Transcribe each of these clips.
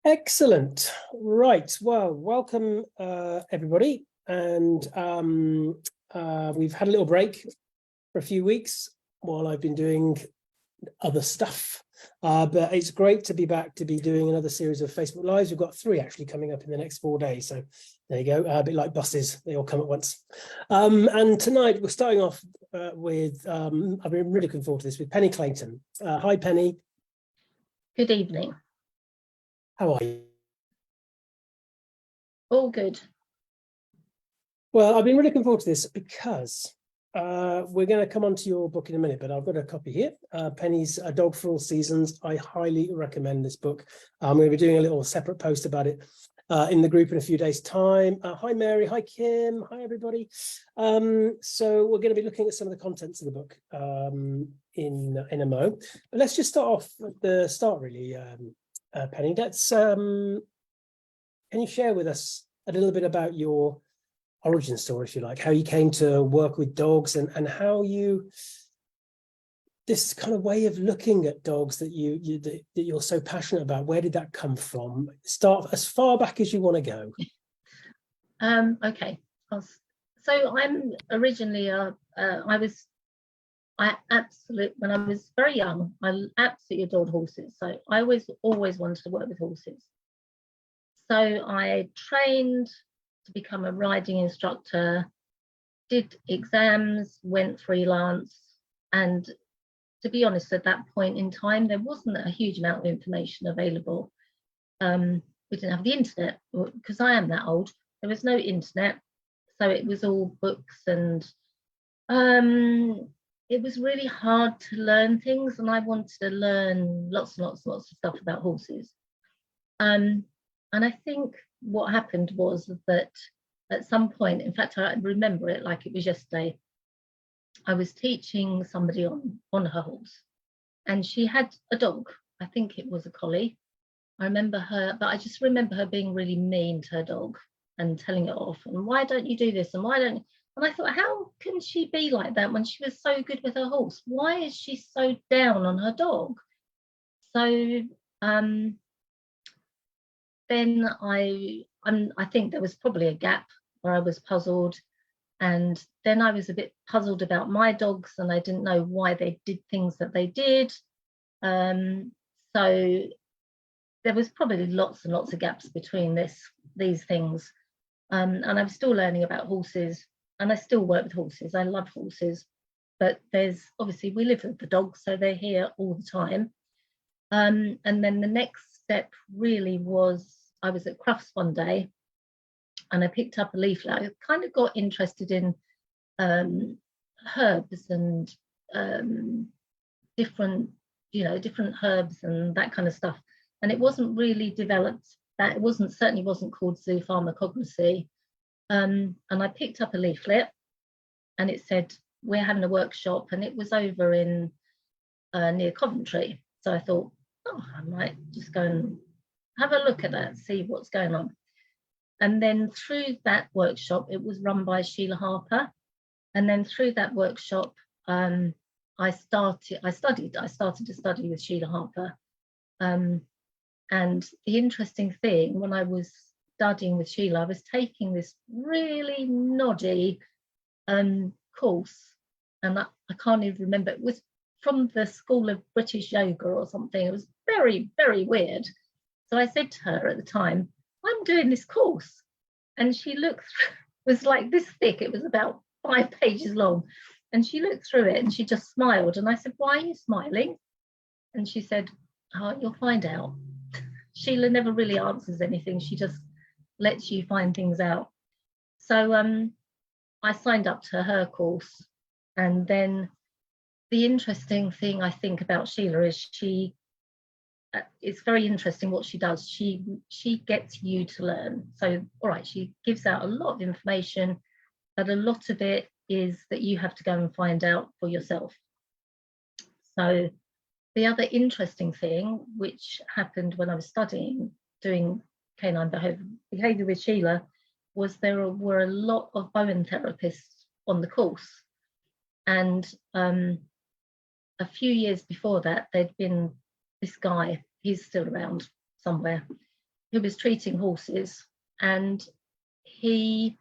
Excellent. Right. Well, welcome everybody. And we've had a little break for a few weeks while I've been doing other stuff. But it's great to be back to be doing another series of Facebook Lives. We've got 3 actually coming up in the next 4 days. So there you go. A bit like buses, they all come at once. And tonight we're starting off with, I've been really looking forward to this, with Pennie Clayton. Hi, Pennie. Good evening. How are you? All good. Well, I've been really looking forward to this because we're going to come on to your book in a minute, but I've got a copy here. Pennie's A Dog for All Seasons. I highly recommend this book. I'm going to be doing a little separate post about it in the group in a few days' time. Hi, Mary. Hi, Kim. Hi, everybody. So we're going to be looking at some of the contents of the book in a mo. But let's just start off at the start, really, Pennie. Can you share with us a little bit about your origin story, if you like, how you came to work with dogs and how you, this kind of way of looking at dogs that you're so passionate about, where did that come from? Start as far back as you want to go. Okay. So I'm originally when I was very young, I absolutely adored horses. So I always wanted to work with horses. So I trained to become a riding instructor, did exams, went freelance. And to be honest, at that point in time, there wasn't a huge amount of information available. We didn't have the internet because I am that old. There was no internet. So it was all books and it was really hard to learn things. And I wanted to learn lots and lots and lots of stuff about horses. And I think what happened was that at some point, in fact, I remember it like it was yesterday, I was teaching somebody on her horse and she had a dog. I think it was a collie. I remember her, but I just remember her being really mean to her dog and telling it off. And why don't you do this? And why don't you? And I thought, how can she be like that when she was so good with her horse? Why is she so down on her dog? So then I think there was probably a gap where I was puzzled, and then I was a bit puzzled about my dogs and I didn't know why they did things that they did. So there was probably lots and lots of gaps between these things, and I'm still learning about horses and I still work with horses. I love horses, but there's obviously, we live with the dogs, so they're here all the time. And then the next step really was, I was at Crufts one day and I picked up a leaflet. I kind of got interested in herbs and different herbs and that kind of stuff. And it wasn't really developed, that it certainly wasn't called zoopharmacognosy. And I picked up a leaflet and it said, we're having a workshop, and it was over in near Coventry. So I thought, oh, I might just go and have a look at that, see what's going on. And then through that workshop, it was run by Sheila Harper. And then through that workshop, I started to study with Sheila Harper. And the interesting thing, when I was studying with Sheila, I was taking this really noddy course, and I can't even remember, it was from the School of British Yoga or something. It was very, very weird. So I said to her at the time, I'm doing this course. And she looked, was like this thick, it was about 5 pages long. And she looked through it and she just smiled. And I said, why are you smiling? And she said, oh, you'll find out. Sheila never really answers anything. She just lets you find things out. So I signed up to her course. And then the interesting thing I think about Sheila is it's very interesting what she does. She gets you to learn. So, all right, she gives out a lot of information, but a lot of it is that you have to go and find out for yourself. So the other interesting thing which happened when I was doing canine behaviour with Sheila, was there were a lot of Bowen therapists on the course. And a few years before that, there'd been this guy, he's still around somewhere, who was treating horses, and he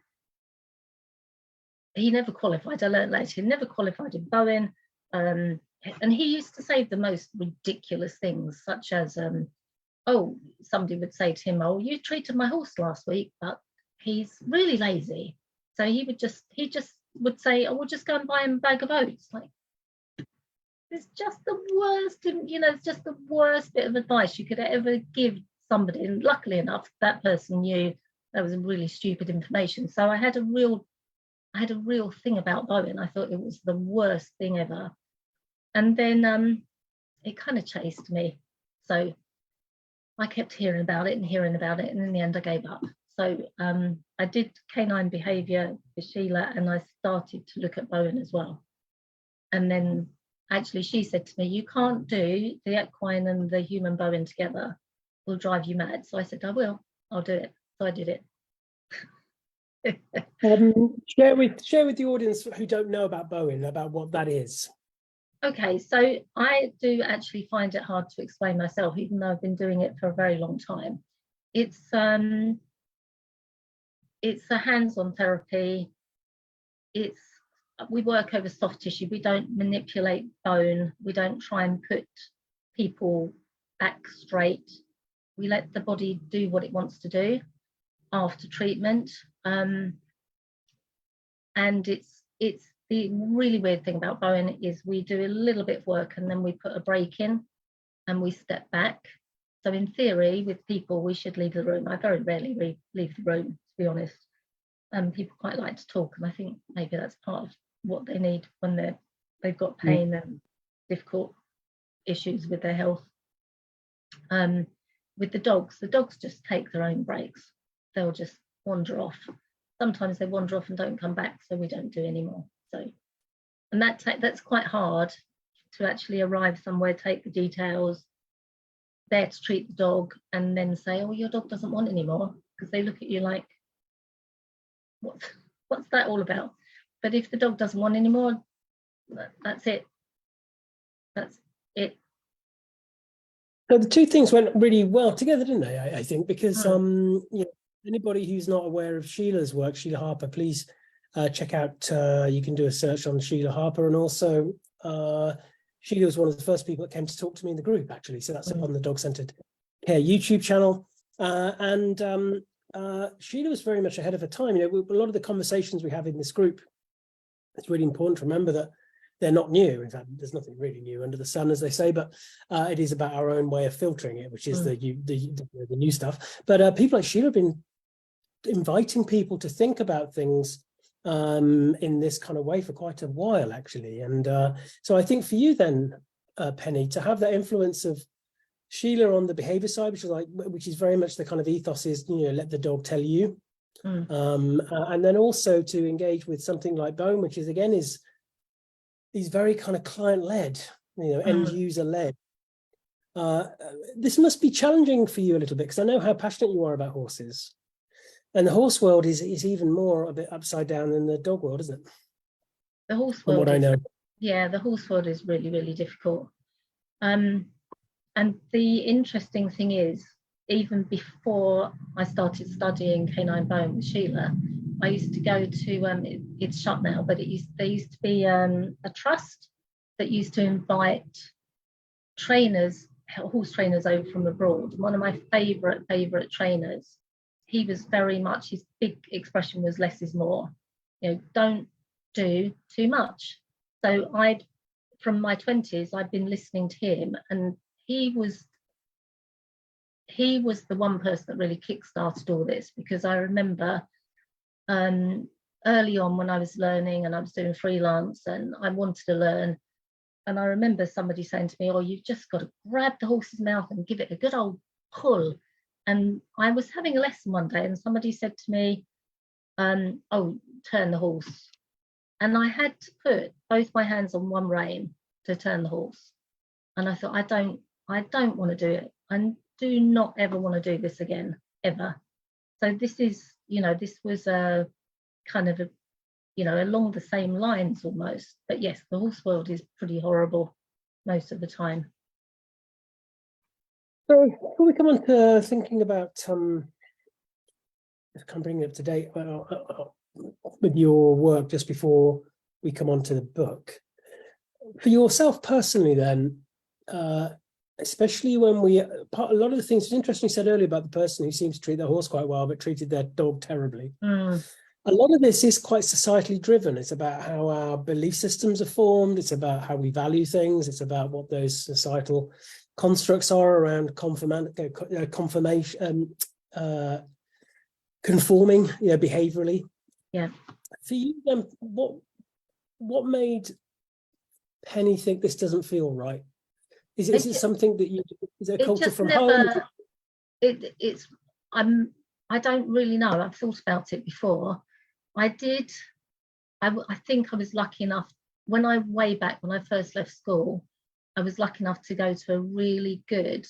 never qualified. I learned later, he never qualified in Bowen. And he used to say the most ridiculous things, such as, oh, somebody would say to him, oh, you treated my horse last week, but he's really lazy. So he just would say, oh, we'll just go and buy him a bag of oats. Like, it's just the worst, it's just the worst bit of advice you could ever give somebody. And luckily enough, that person knew that was really stupid information. So I had a real thing about Bowen. I thought it was the worst thing ever. And then it kind of chased me. So I kept hearing about it, and in the end I gave up. So I did canine behaviour with Sheila, and I started to look at Bowen as well. And then actually she said to me, you can't do the equine and the human Bowen together. Will drive you mad. So I said, I'll do it. So I did it. Share with the audience who don't know about Bowen, about what that is. Okay, so I do actually find it hard to explain myself, even though I've been doing it for a very long time. It's a hands-on therapy. We work over soft tissue. We don't manipulate bone. We don't try and put people back straight. We let the body do what it wants to do after treatment. And it's the really weird thing about Bowen is we do a little bit of work and then we put a break in and we step back. So in theory, with people, we should leave the room. I very rarely leave the room, to be honest. People quite like to talk, and I think maybe that's part of what they need when they've got pain and difficult issues with their health. With the dogs just take their own breaks. They'll just wander off. Sometimes they wander off and don't come back, so we don't do anymore. So, and that's quite hard to actually arrive somewhere, take the details, there to treat the dog, and then say, oh, your dog doesn't want anymore, because they look at you like, what's that all about? But if the dog doesn't want anymore, that's it. That's it. So the two things went really well together, didn't they? I think, because anybody who's not aware of Sheila's work, Sheila Harper, please check out. You can do a search on Sheila Harper, and also Sheila was one of the first people that came to talk to me in the group, actually. So that's on the Dog Centered Care YouTube channel, and Sheila was very much ahead of her time. A lot of the conversations we have in this group, it's really important to remember that they're not new. In fact, there's nothing really new under the sun, as they say, but it is about our own way of filtering it, which is the new stuff. But people like Sheila have been inviting people to think about things in this kind of way for quite a while, actually. And so I think for you then, Pennie, to have that influence of Sheila on the behavior side, which is very much the kind of ethos is, let the dog tell you. And then also to engage with something like Bowen, which is again is very kind of client-led, end user-led. This must be challenging for you a little bit, because I know how passionate you are about horses. And the horse world is even more a bit upside down than the dog world, isn't it? The horse From world, what I know. Yeah, the horse world is really, really difficult. And the interesting thing is, even before I started studying canine Bowen with Sheila, I used to go to, it's shut now, but there used to be a trust that used to invite trainers, horse trainers over from abroad. One of my favourite trainers, he was very much, his big expression was less is more. Don't do too much. So from my 20s, I'd been listening to him, and he was the one person that really kick-started all this, because I remember early on when I was learning and I was doing freelance and I wanted to learn, and I remember somebody saying to me, oh, you've just got to grab the horse's mouth and give it a good old pull. And I was having a lesson one day and somebody said to me, oh, turn the horse. And I had to put both my hands on one rein to turn the horse. And I thought, I don't want to do it. I do not ever want to do this again, ever. So this is, this was a kind of along the same lines almost. But yes, the horse world is pretty horrible most of the time. So before we come on to thinking about just kind of bringing it up to date with your work, just before we come on to the book, for yourself personally, then, especially when a lot of the things, it's interesting you said earlier about the person who seems to treat their horse quite well, but treated their dog terribly. A lot of this is quite societally driven. It's about how our belief systems are formed. It's about how we value things. It's about what those societal constructs are around conforming, behaviorally. Yeah. For you, then, what made Pennie think this doesn't feel right? Is it something that is it a culture from home? I don't really know. I've thought about it before. I think I was lucky enough when I first left school, I was lucky enough to go to a really good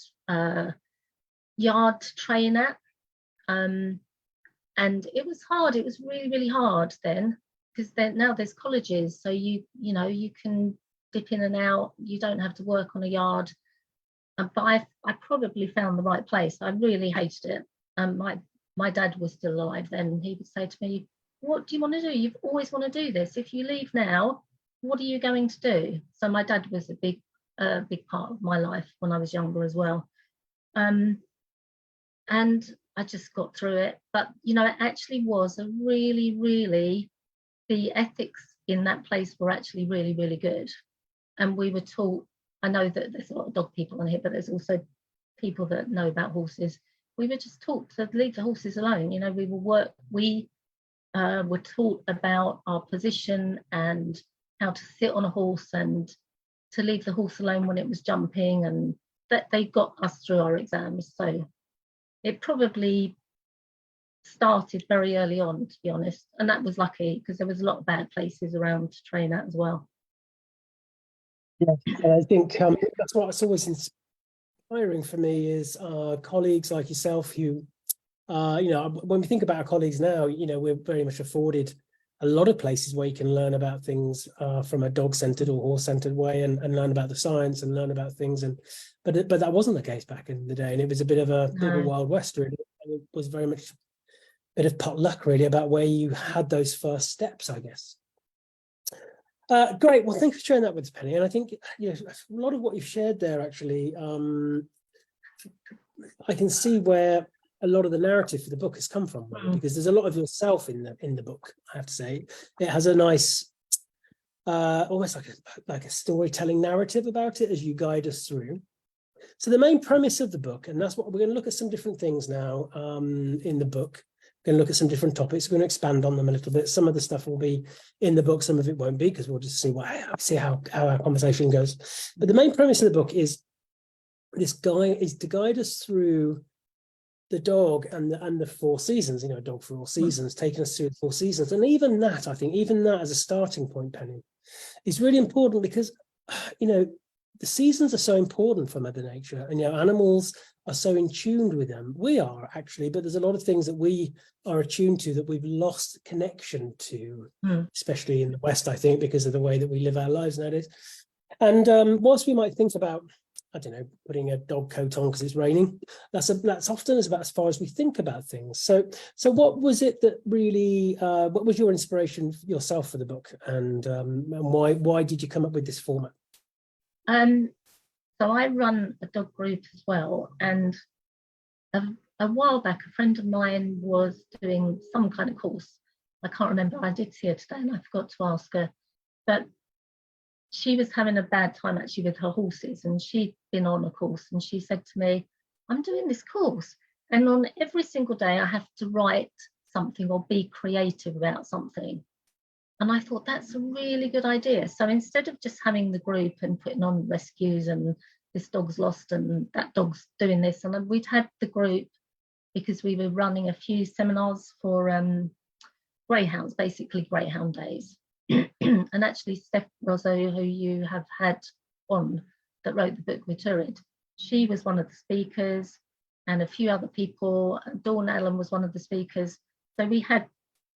yard trainer. And it was hard. It was really, really hard then, because now there's colleges. So you can dip in and out. You don't have to work on a yard. But I probably found the right place. I really hated it. My dad was still alive then. He would say to me, "What do you want to do? You've always want to do this. If you leave now, what are you going to do?" So my dad was a big part of my life when I was younger as well. And I just got through it. But, it actually was a really, really, the ethics in that place were actually really, really good. And we were taught, I know that there's a lot of dog people on here, but there's also people that know about horses. We were just taught to leave the horses alone. We were taught about our position and how to sit on a horse and to leave the horse alone when it was jumping, and that they got us through our exams. So it probably started very early on, to be honest, and that was lucky because there was a lot of bad places around to train at as well. Yeah, I think that's what's always inspiring for me is colleagues like yourself who, when we think about our colleagues now, we're very much afforded a lot of places where you can learn about things from a dog-centered or horse-centered way, and learn about the science and learn about things. But that wasn't the case back in the day, and it was a bit of a Wild West, really. And it was very much a bit of potluck, really, about where you had those first steps, I guess. Great. Well, thanks for sharing that with us, Pennie. And I think a lot of what you've shared there, actually, I can see where a lot of the narrative for the book has come from, really, because there's a lot of yourself in the book. I have to say, it has a nice, almost like a storytelling narrative about it as you guide us through. So the main premise of the book, and that's what we're going to look at some different things now in the book. We're going to look at some different topics. We're going to expand on them a little bit. Some of the stuff will be in the book, some of it won't be, because we'll just see how our conversation goes. But the main premise of the book is to guide us through the dog and the 4 seasons, a dog for all seasons, taking us through the 4 seasons. And even that, I think, as a starting point, Pennie, is really important because, the seasons are so important for Mother Nature, and animals are so in tune with them. We are actually, but there's a lot of things that we are attuned to that we've lost connection to, especially in the West, I think, because of the way that we live our lives nowadays. And whilst we might think about, I don't know, putting a dog coat on because it's raining, that's often about as far as we think about things. So what was it that really, what was your inspiration yourself for the book, and why did you come up with this format? So I run a dog group as well, and a while back a friend of mine was doing some kind of course. I can't remember. I did see her today and I forgot to ask her, but she was having a bad time actually with her horses, and she'd been on a course, and she said to me, "I'm doing this course, and on every single day I have to write something or be creative about something." And I thought, that's a really good idea. So instead of just having the group and putting on rescues and this dog's lost and that dog's doing this, and we'd had the group because we were running a few seminars for greyhounds, basically greyhound days. And actually Steph Rosso, who you have had on, that wrote the book with Turid, she was one of the speakers, and a few other people. Dawn Allen was one of the speakers. So we had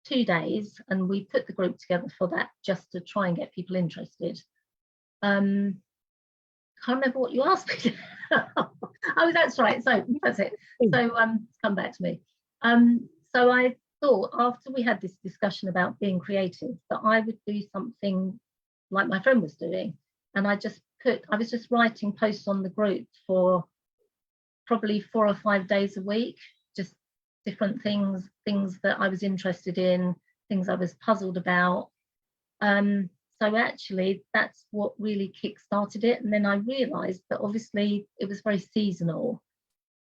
2 days, and we put the group together for that, just to try and get people interested. can't remember what you asked me. Oh, that's right. So that's it. So come back to me. So I thought after we had this discussion about being creative that I would do something like my friend was doing, and I was just writing posts on the group for probably 4 or 5 days a week, just different things that I was interested in, things I was puzzled about. So actually that's what really kick-started it. And then I realized that obviously it was very seasonal.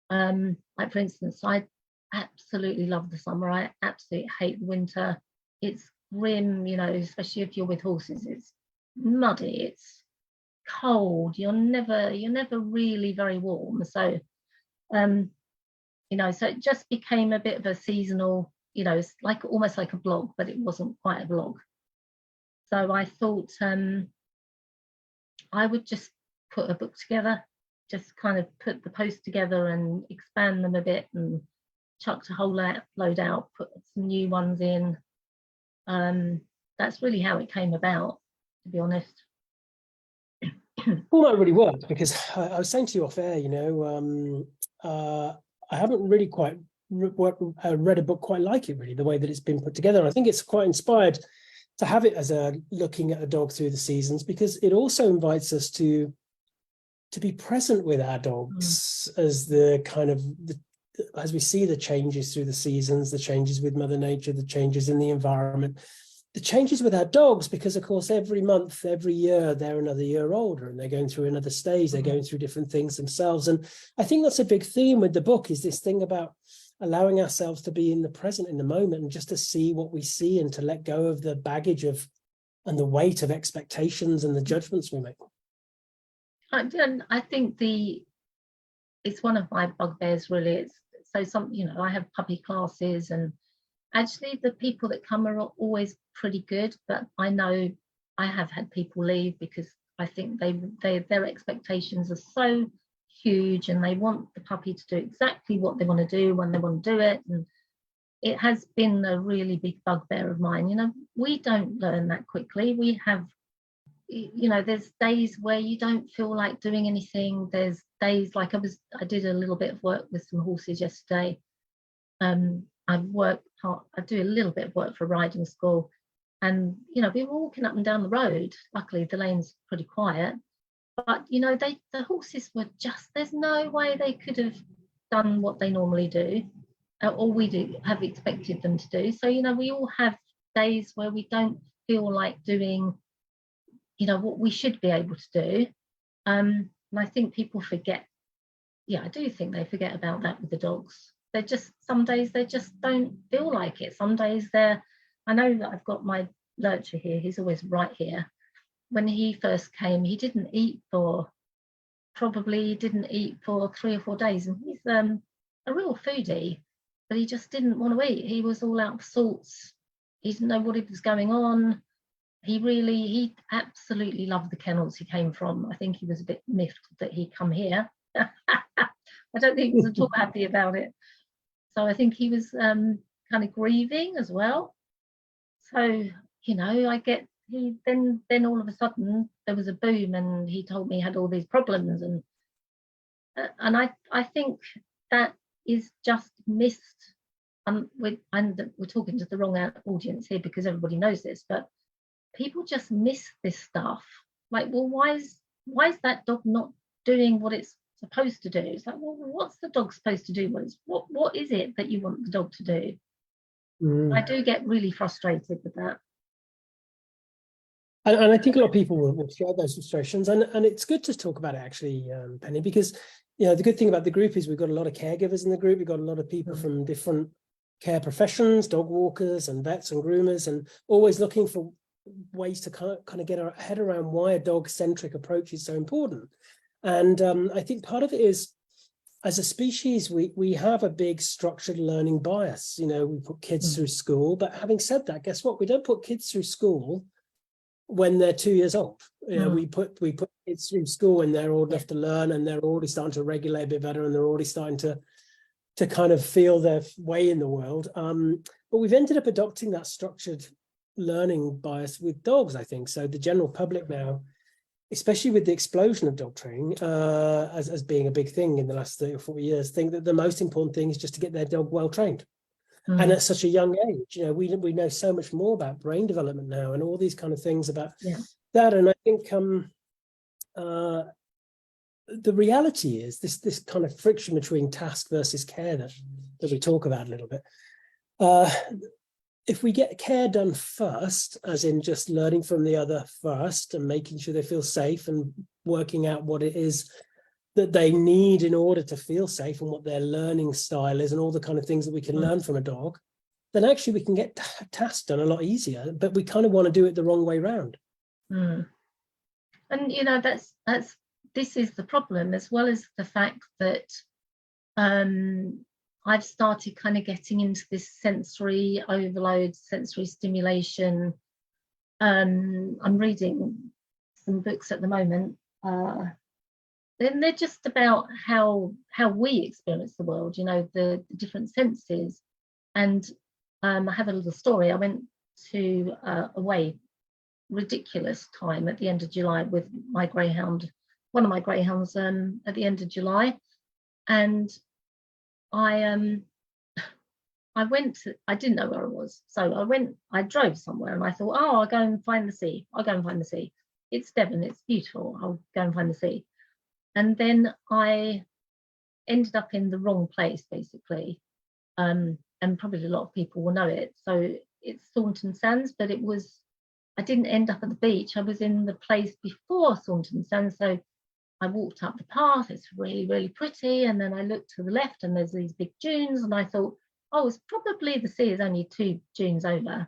Like for instance, I absolutely love the summer. I absolutely hate the winter. It's grim, you know, especially if you're with horses. It's muddy, it's cold, you're never really very warm. So you know, so it just became a bit of a seasonal, you know, it's like almost like a blog, but it wasn't quite a blog. So I thought I would just put a book together, just kind of put the posts together and expand them a bit and chucked a whole load out, put some new ones in. That's really how it came about, to be honest. Well, that really worked, because I was saying to you off air, you know, I haven't really quite read a book quite like it, really, the way that it's been put together. And I think it's quite inspired to have it as a looking at a dog through the seasons, because it also invites us to be present with our dogs as the kind of as we see the changes through the seasons, the changes with Mother Nature, the changes in the environment, the changes with our dogs, because of course every month, every year, they're another year older and they're going through another stage, they're going through different things themselves. And I think that's a big theme with the book, is this thing about allowing ourselves to be in the present, in the moment, and just to see what we see and to let go of the baggage of and the weight of expectations and the judgments we make. I think it's one of my bugbears, really. You know, I have puppy classes, and actually the people that come are always pretty good, but I know I have had people leave because I think their expectations are so huge, and they want the puppy to do exactly what they want to do when they want to do it. And it has been a really big bugbear of mine. You know, we don't learn that quickly. We have, you know, there's days where you don't feel like doing anything. There's days like I did a little bit of work with some horses yesterday. I do a little bit of work for riding school, and you know, we were walking up and down the road. Luckily the lane's pretty quiet, but you know, the horses were just, there's no way they could have done what they normally do, or we have expected them to do. So you know, we all have days where we don't feel like doing, you know, what we should be able to do. And I think people forget. Yeah, I do think they forget about that with the dogs. They're just, some days they just don't feel like it. Some days I know that I've got my lurcher here, he's always right here. When he first came, he didn't eat for 3 or 4 days, and he's a real foodie, but he just didn't want to eat. He was all out of sorts. He didn't know what was going on. He absolutely loved the kennels he came from. I think he was a bit miffed that he'd come here. I don't think he was at all happy about it. So I think he was kind of grieving as well. So, you know, then all of a sudden there was a boom, and he told me he had all these problems, and I think that is just missed. We're talking to the wrong audience here because everybody knows this, but people just miss this stuff. Like, well, why is that dog not doing what it's supposed to do? It's like, well, what's the dog supposed to do? What is it that you want the dog to do? I do get really frustrated with that. And I think a lot of people will share those frustrations, and it's good to talk about it, actually, Penny, because you know, the good thing about the group is we've got a lot of caregivers in the group. We've got a lot of people from different care professions, dog walkers and vets and groomers, and always looking for ways to kind of get our head around why a dog-centric approach is so important. And I think part of it is, as a species, we have a big structured learning bias. You know, we put kids through school, but having said that, guess what? We don't put kids through school when they're 2 years old. You know, we put kids through school when they're old enough to learn, and they're already starting to regulate a bit better, and they're already starting to kind of feel their way in the world. But we've ended up adopting that structured learning bias with dogs, I think. So the general public now especially with the explosion of dog training as being a big thing in the last 30 or 40 years, think that the most important thing is just to get their dog well trained. And at such a young age, we know so much more about brain development now and all these kind of things about that. And I think the reality is this kind of friction between task versus care that we talk about a little bit. If we get care done first, as in just learning from the other first and making sure they feel safe and working out what it is that they need in order to feel safe and what their learning style is and all the kind of things that we can learn from a dog, then actually we can get tasks done a lot easier, but we kind of want to do it the wrong way round. And this is the problem, as well as the fact that I've started kind of getting into this sensory overload, sensory stimulation. I'm reading some books at the moment. Then they're just about how we experience the world, the different senses. And I have a little story. I went to away ridiculous time at the end of July with my greyhound, one of my greyhounds, at the end of July, and I went I didn't know where I was, so I drove somewhere, and I thought, I'll go and find the sea. It's Devon, it's beautiful, I'll go and find the sea. And then I ended up in the wrong place, basically, and probably a lot of people will know it. So it's Thornton Sands, but I didn't end up at the beach. I was in the place before Thornton Sands. So I walked up the path. It's really, really pretty. And then I looked to the left and there's these big dunes. And I thought, it's probably the sea is only 2 dunes over.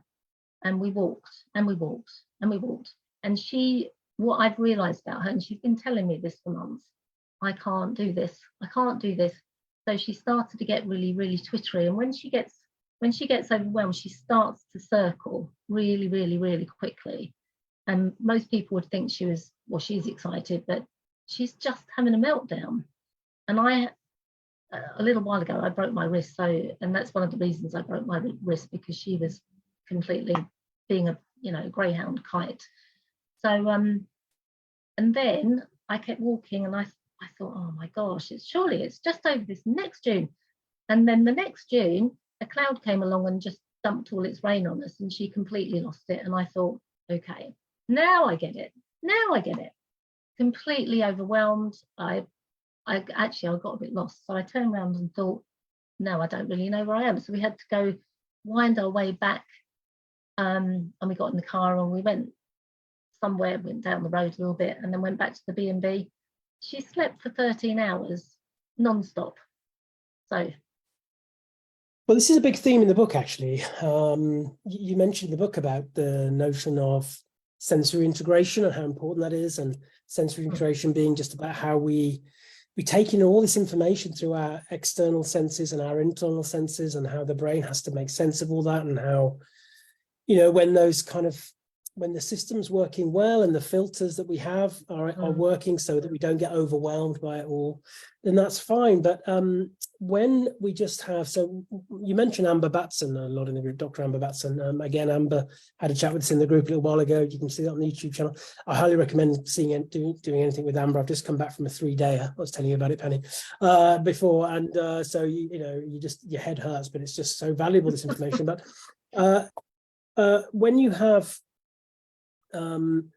And we walked and we walked and we walked. And what I've realised about her, and she's been telling me this for months, I can't do this. So she started to get really, really twittery. And when she gets overwhelmed, she starts to circle really, really, really quickly. And most people would think she's excited, but she's just having a meltdown. And a little while ago, I broke my wrist. And that's one of the reasons I broke my wrist, because she was completely being a greyhound kite. So, and then I kept walking and I thought, oh my gosh, it's just over this next June. And then the next June, a cloud came along and just dumped all its rain on us, and she completely lost it. And I thought, okay, now I get it. Completely overwhelmed. I got a bit lost. So I turned around and thought, no, I don't really know where I am. So we had to go wind our way back. And we got in the car and we went somewhere, went down the road a little bit, and then went back to the B&B. She slept for 13 hours non-stop. So. Well, this is a big theme in the book, actually. You mentioned in the book about the notion of sensory integration and how important that is, and sensory integration being just about how we take in all this information through our external senses and our internal senses, and how the brain has to make sense of all that, and how, when the system's working well and the filters that we have are working so that we don't get overwhelmed by it all, then that's fine. But when we just have, so you mentioned Amber Batson a lot in the group, Dr. Amber Batson. Again, Amber had a chat with us in the group a little while ago. You can see that on the YouTube channel. I highly recommend doing anything with Amber. I've just come back from a 3-dayer. I was telling you about it, Penny, before. And so, your head hurts, but it's just so valuable, this information. But when you have, when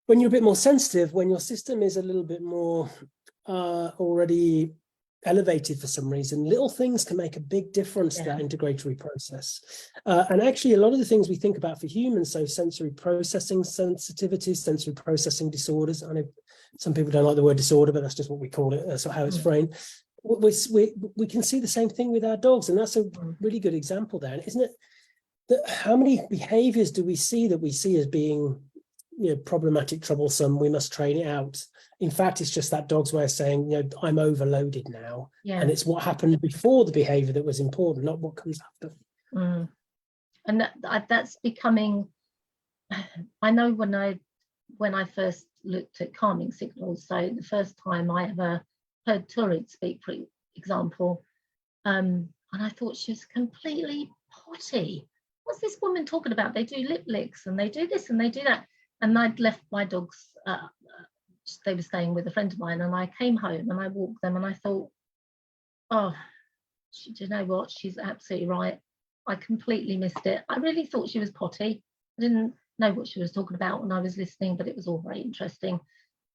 you're a bit more sensitive, when your system is a little bit more already elevated for some reason, little things can make a big difference to that integratory process. And actually, a lot of the things we think about for humans, so sensory processing sensitivities, sensory processing disorders. I know some people don't like the word disorder, but that's just what we call it. That's how it's framed. We can see the same thing with our dogs, and that's a really good example there, isn't it? How many behaviors do we see as being, problematic, troublesome? We must train it out. In fact, it's just that dog's way of saying, I'm overloaded now. And it's what happened before the behavior that was important, not what comes after. And that's becoming, I know when I first looked at calming signals, so the first time I ever heard Turid speak, for example, and I thought she was completely potty. What's this woman talking about? They do lip licks and they do this and they do that. And I'd left my dogs they were staying with a friend of mine, and I came home and I walked them and I thought, oh, do you know what? She's absolutely right. I completely missed it. I really thought she was potty. I didn't know what she was talking about when I was listening, but it was all very interesting.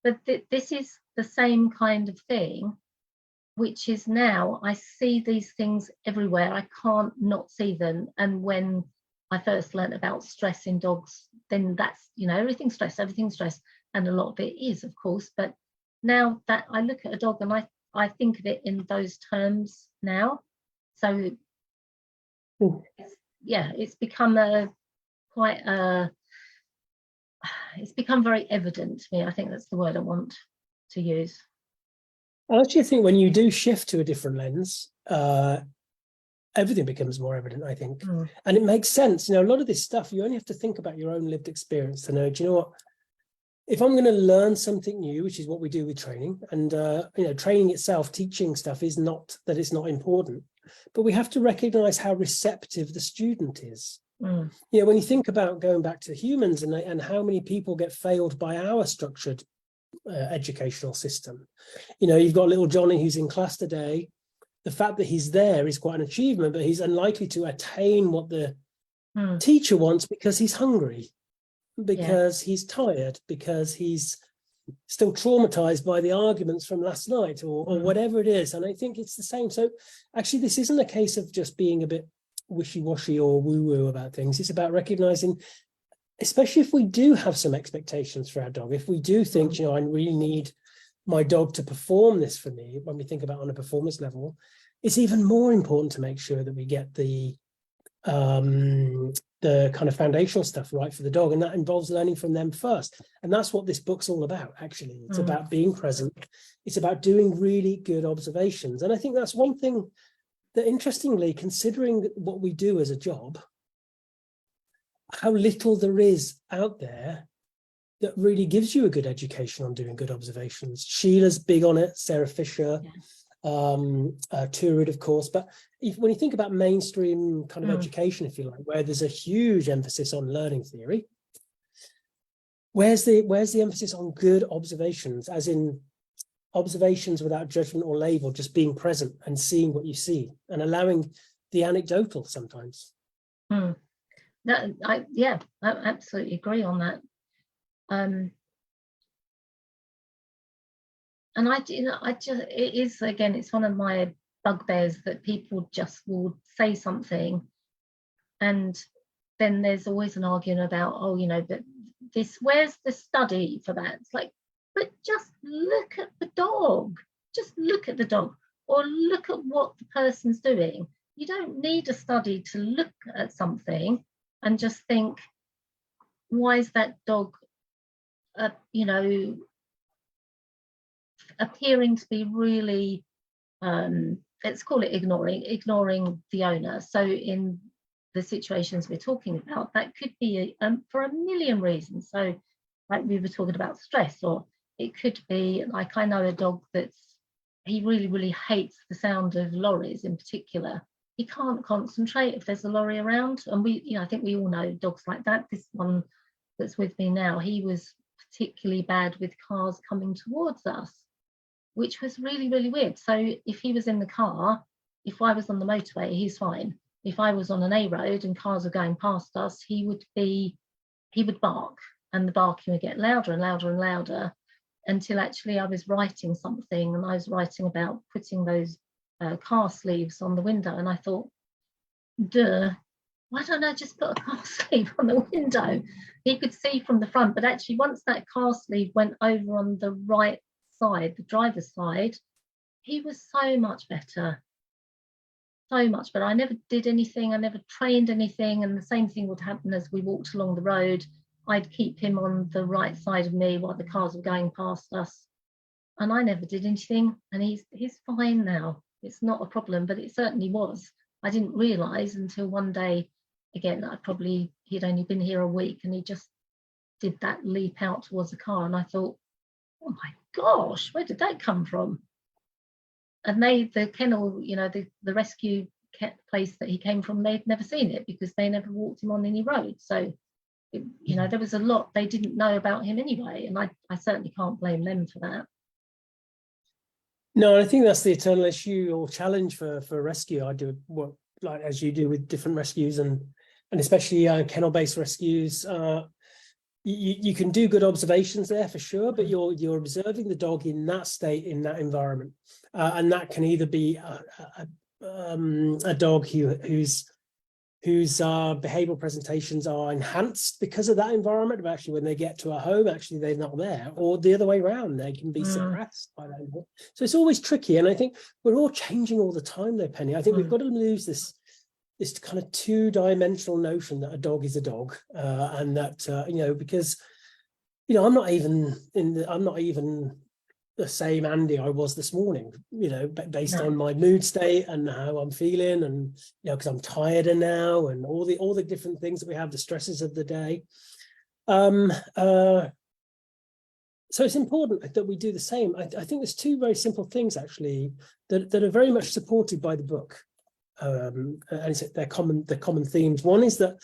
But this is the same kind of thing, which is now I see these things everywhere. I can't not see them. And when I first learned about stress in dogs, then that's, everything's stress, and a lot of it is, of course. But now that I look at a dog and I think of it in those terms now. So it's become it's become very evident to me. I think that's the word I want to use. I actually think when you do shift to a different lens, everything becomes more evident, I think. And it makes sense. A lot of this stuff, you only have to think about your own lived experience to know, do you know what? If I'm going to learn something new, which is what we do with training, and training itself, teaching stuff is not that it's not important, but we have to recognize how receptive the student is. When you think about going back to humans and how many people get failed by our structured educational system, you've got little Johnny who's in class today. The fact that he's there is quite an achievement, but he's unlikely to attain what the teacher wants because he's hungry, because he's tired, because he's still traumatized by the arguments from last night or whatever it is. And I think it's the same. So actually, this isn't a case of just being a bit wishy-washy or woo-woo about things. It's about recognizing, especially if we do have some expectations for our dog, if we do think, I really need my dog to perform this for me, when we think about on a performance level, it's even more important to make sure that we get the kind of foundational stuff right for the dog, and that involves learning from them first. And that's what this book's all about, actually. It's about being present. It's about doing really good observations. And I think that's one thing that, interestingly, considering what we do as a job, how little there is out there that really gives you a good education on doing good observations. Sheila's big on it, Sarah Fisher, Turid, of course. But when you think about mainstream kind of education, if you like, where there's a huge emphasis on learning theory, where's the emphasis on good observations, as in observations without judgment or label, just being present and seeing what you see and allowing the anecdotal sometimes. I absolutely agree on that. And it is, again, it's one of my bugbears that people just will say something, and then there's always an argument about, but this, where's the study for that? It's like, but just look at the dog. Just look at the dog, or look at what the person's doing. You don't need a study to look at something and just think, why is that dog, appearing to be really, let's call it ignoring the owner. So in the situations we're talking about, that could be for a million reasons. So like we were talking about stress, or it could be like, I know a dog he really, really hates the sound of lorries in particular. He can't concentrate if there's a lorry around. And I think we all know dogs like that. This one that's with me now, he was particularly bad with cars coming towards us, which was really, really weird. So if he was in the car, if I was on the motorway, he's fine. If I was on an A road and cars are going past us, he would bark, and the barking would get louder and louder and louder, until actually I was writing something, and I was writing about putting those car sleeves on the window, and I thought, why don't I just put a car sleeve on the window? He could see from the front, but actually once that car sleeve went over on the right side, the driver's side, he was so much better. So much better. I never did anything, I never trained anything, and the same thing would happen as we walked along the road. I'd keep him on the right side of me while the cars were going past us, and I never did anything, and he's fine now. It's not a problem, but it certainly was. I didn't realise until one day, again, he'd only been here a week, and he just did that leap out towards the car, and I thought, oh my gosh, where did that come from? And the kennel, the rescue place that he came from, they'd never seen it because they never walked him on any road. So You know, there was a lot they didn't know about him anyway, and I certainly can't blame them for that. No, I think that's the eternal issue or challenge for rescue. I do what, like as you do with different rescues, and especially kennel-based rescues. You can do good observations there for sure, but you're observing the dog in that state, in that environment, and that can either be a dog whose behavioral presentations are enhanced because of that environment, but actually when they get to a home, actually they're not there, or the other way around, they can be suppressed by that. So it's always tricky, and I think we're all changing all the time though, Penny. I think we've got to lose this kind of two-dimensional notion that a dog is a dog, and that you know, because you know, I'm not even the same Andy I was this morning, you know, based on my mood state and how I'm feeling, and you know, because I'm tireder now, and all the different things that we have, the stresses of the day. So it's important that we do the same. I think there's two very simple things actually that are very much supported by the book. And they're common themes. One is that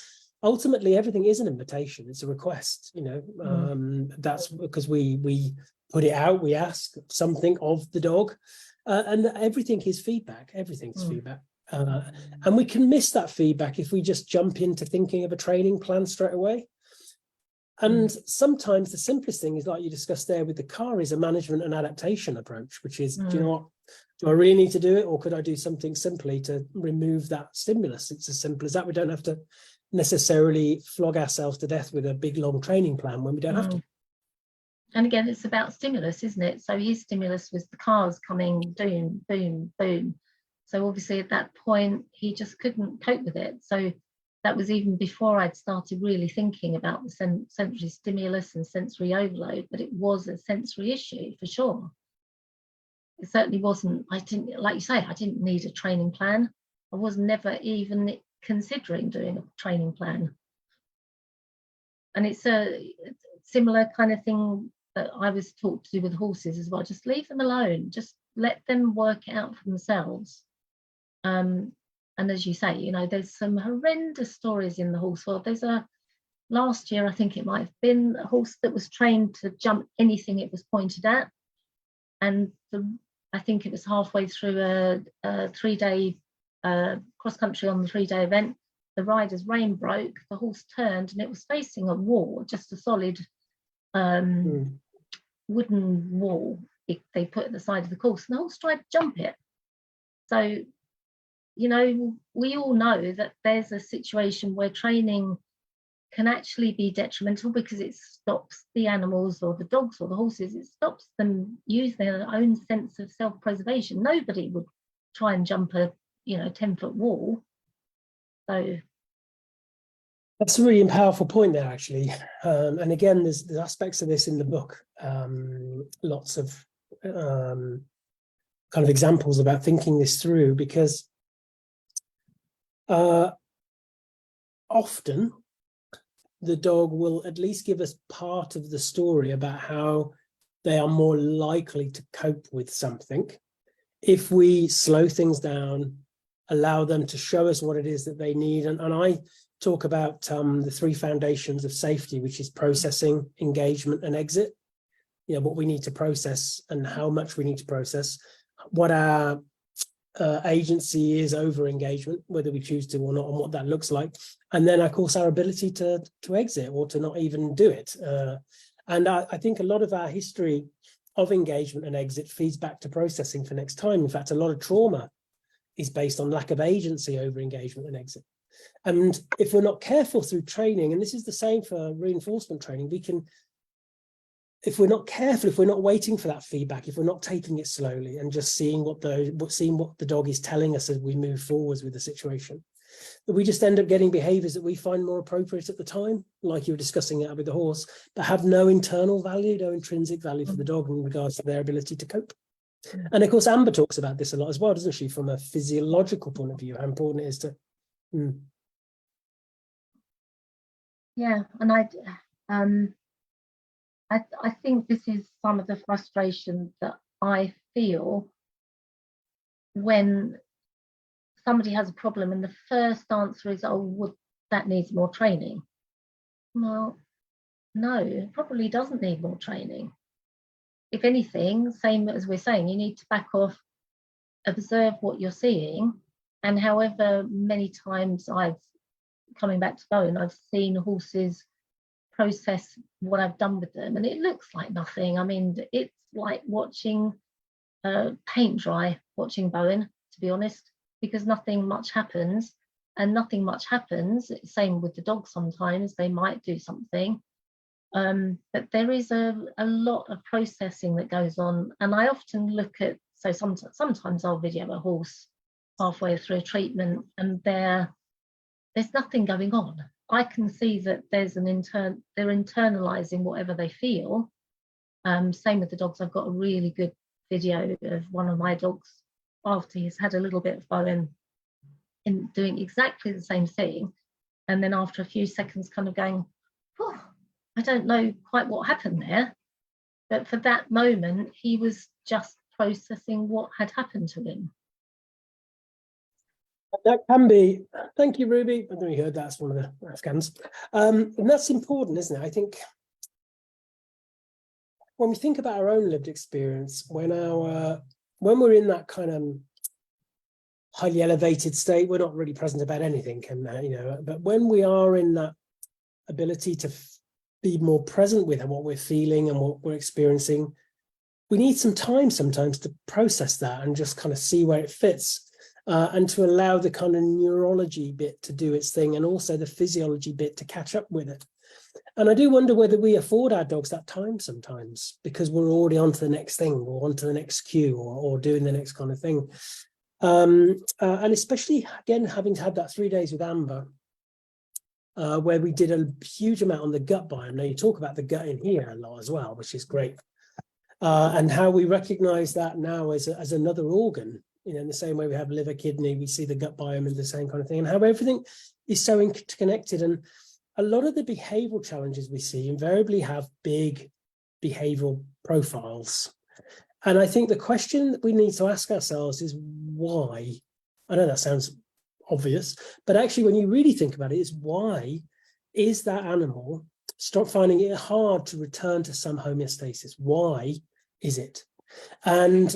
ultimately everything is an invitation, it's a request, you know. That's because we put it out, we ask something of the dog, and everything is feedback. Everything's feedback, and we can miss that feedback if we just jump into thinking of a training plan straight away. And sometimes the simplest thing is, like you discussed there with the car, is a management and adaptation approach, which is, do you know what, do I really need to do it, or could I do something simply to remove that stimulus? It's as simple as that. We don't have to necessarily flog ourselves to death with a big long training plan when we don't have to. And again, it's about stimulus, isn't it? So his stimulus was the cars coming, boom, boom, boom. So obviously at that point, he just couldn't cope with it. So that was even before I'd started really thinking about the sensory stimulus and sensory overload, but it was a sensory issue for sure. It certainly wasn't, I didn't, like you say, I didn't need a training plan. I was never even considering doing a training plan. And it's a similar kind of thing that I was taught to do with horses as well. Just leave them alone, just let them work it out for themselves. And as you say, you know, there's some horrendous stories in the horse world. There's last year, I think it might have been, a horse that was trained to jump anything it was pointed at. And I think it was halfway through a 3-day cross country on the 3-day event. The rider's rein broke, the horse turned, and it was facing a wall, just a solid wooden wall they put at the side of the course, and the horse tried to jump it. So, you know, we all know that there's a situation where training can actually be detrimental because it stops the animals or the dogs or the horses, it stops them use their own sense of self-preservation. Nobody would try and jump a, you know, 10-foot wall. So that's a really powerful point there, actually. And again, there's aspects of this in the book. Lots of kind of examples about thinking this through, because often the dog will at least give us part of the story about how they are more likely to cope with something if we slow things down, allow them to show us what it is that they need. And I talk about the 3 foundations of safety, which is processing, engagement, and exit. You know, what we need to process and how much we need to process, what our agency is over engagement, whether we choose to or not, and what that looks like. And then, of course, our ability to exit or to not even do it. And I think a lot of our history of engagement and exit feeds back to processing for next time. In fact, a lot of trauma is based on lack of agency over engagement and exit. And if we're not careful through training, and this is the same for reinforcement training, we can, if we're not careful, if we're not waiting for that feedback, if we're not taking it slowly and just seeing what the dog is telling us as we move forwards with the situation, that we just end up getting behaviors that we find more appropriate at the time, like you were discussing it with the horse, but have no internal value, no intrinsic value for the dog in regards to their ability to cope. And of course, Amber talks about this a lot as well, doesn't she, from a physiological point of view, how important it is to yeah. And I think this is some of the frustration that I feel when somebody has a problem and the first answer is, oh, well, that needs more training. well, no, it probably doesn't need more training. If anything, same as we're saying, you need to back off, observe what you're seeing, and however many times coming back to Bowen, I've seen horses process what I've done with them, and it looks like nothing. I mean, it's like watching paint dry, watching Bowen, to be honest, because nothing much happens, and nothing much happens. Same with the dog. Sometimes they might do something, but there is a lot of processing that goes on. And I often look at, so sometimes I'll video a horse halfway through a treatment, and there's nothing going on. I can see that there's they're internalizing whatever they feel. Same with the dogs. I've got a really good video of one of my dogs after he's had a little bit of Bowen in doing exactly the same thing, and then after a few seconds kind of going, oh, I don't know quite what happened there, but for that moment he was just processing what had happened to him. That can be, thank you, Ruby. I don't know if you heard that's one of the Afghans. And that's important, isn't it? I think when we think about our own lived experience, when we're in that kind of highly elevated state, we're not really present about anything, but when we are in that ability to be more present with what we're feeling and what we're experiencing, we need some time sometimes to process that and just kind of see where it fits. And to allow the kind of neurology bit to do its thing, and also the physiology bit to catch up with it. And I do wonder whether we afford our dogs that time sometimes, because we're already on to the next thing, or onto the next cue, or doing the next kind of thing. And especially, again, having had that 3 days with Amber, where we did a huge amount on the gut biome. Now, you talk about the gut in here a lot as well, which is great. And how we recognize that now as another organ. In the same way we have liver, kidney, we see the gut biome and the same kind of thing, and how everything is so interconnected. And a lot of the behavioral challenges we see invariably have big behavioral profiles. And I think the question that we need to ask ourselves is why. I know that sounds obvious, but actually when you really think about it, is why is that animal finding it hard to return to some homeostasis? Why is it? And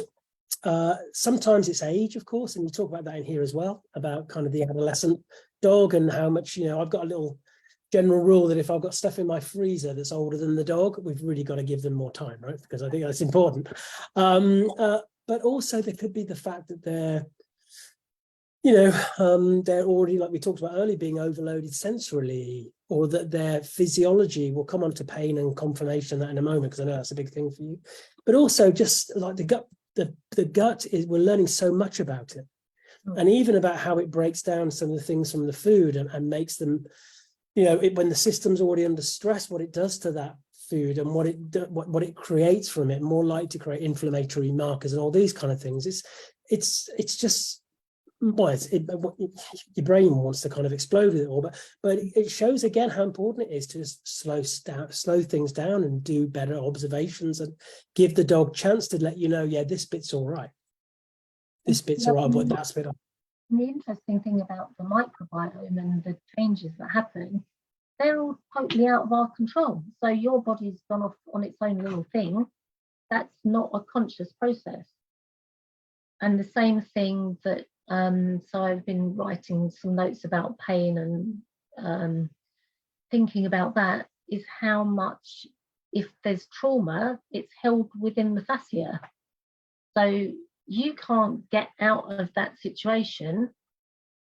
sometimes it's age, of course, and you talk about that in here as well, about kind of the adolescent dog and how much, I've got a little general rule that if I've got stuff in my freezer that's older than the dog, we've really got to give them more time, right? Because I think that's important. But also there could be the fact that they're already, like we talked about earlier, being overloaded sensorily, or that their physiology, will come on to pain and confirmation that in a moment, because I know that's a big thing for you. But also just like the gut, the gut is, we're learning so much about it, and even about how it breaks down some of the things from the food and makes them, when the system's already under stress, what it does to that food and what it creates from it, more likely to create inflammatory markers and all these kind of things. It's just, well, your brain wants to kind of explode with it all, but it shows again how important it is to just slow things down and do better observations and give the dog chance to let you know, yeah, this bit's all right, this bit's all right, but that's bit. The interesting thing about the microbiome and the changes that happen, they're all totally out of our control. So your body's gone off on its own little thing. That's not a conscious process. And the same thing that so I've been writing some notes about pain and thinking about that, is how much, if there's trauma, it's held within the fascia. So you can't get out of that situation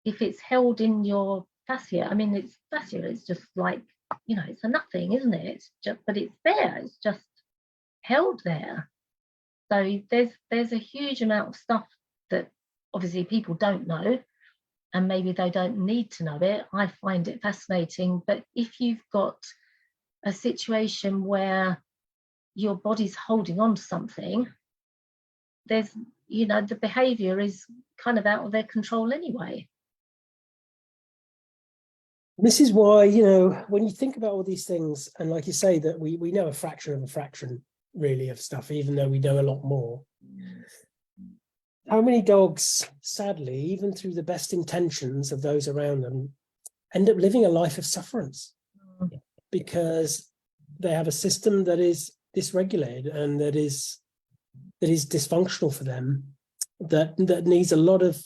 if it's held in your fascia. I mean, it's fascia, it's just like, it's a nothing, isn't it? It's just, but it's there, it's just held there. So there's a huge amount of stuff that obviously people don't know, and maybe they don't need to know it. I find it fascinating. But if you've got a situation where your body's holding on to something, there's, the behaviour is kind of out of their control anyway. This is why, when you think about all these things, and like you say, that we know a fraction of a fraction really of stuff, even though we know a lot more. How many dogs, sadly, even through the best intentions of those around them, end up living a life of sufferance? because they have a system that is dysregulated and that is dysfunctional for them, that needs a lot of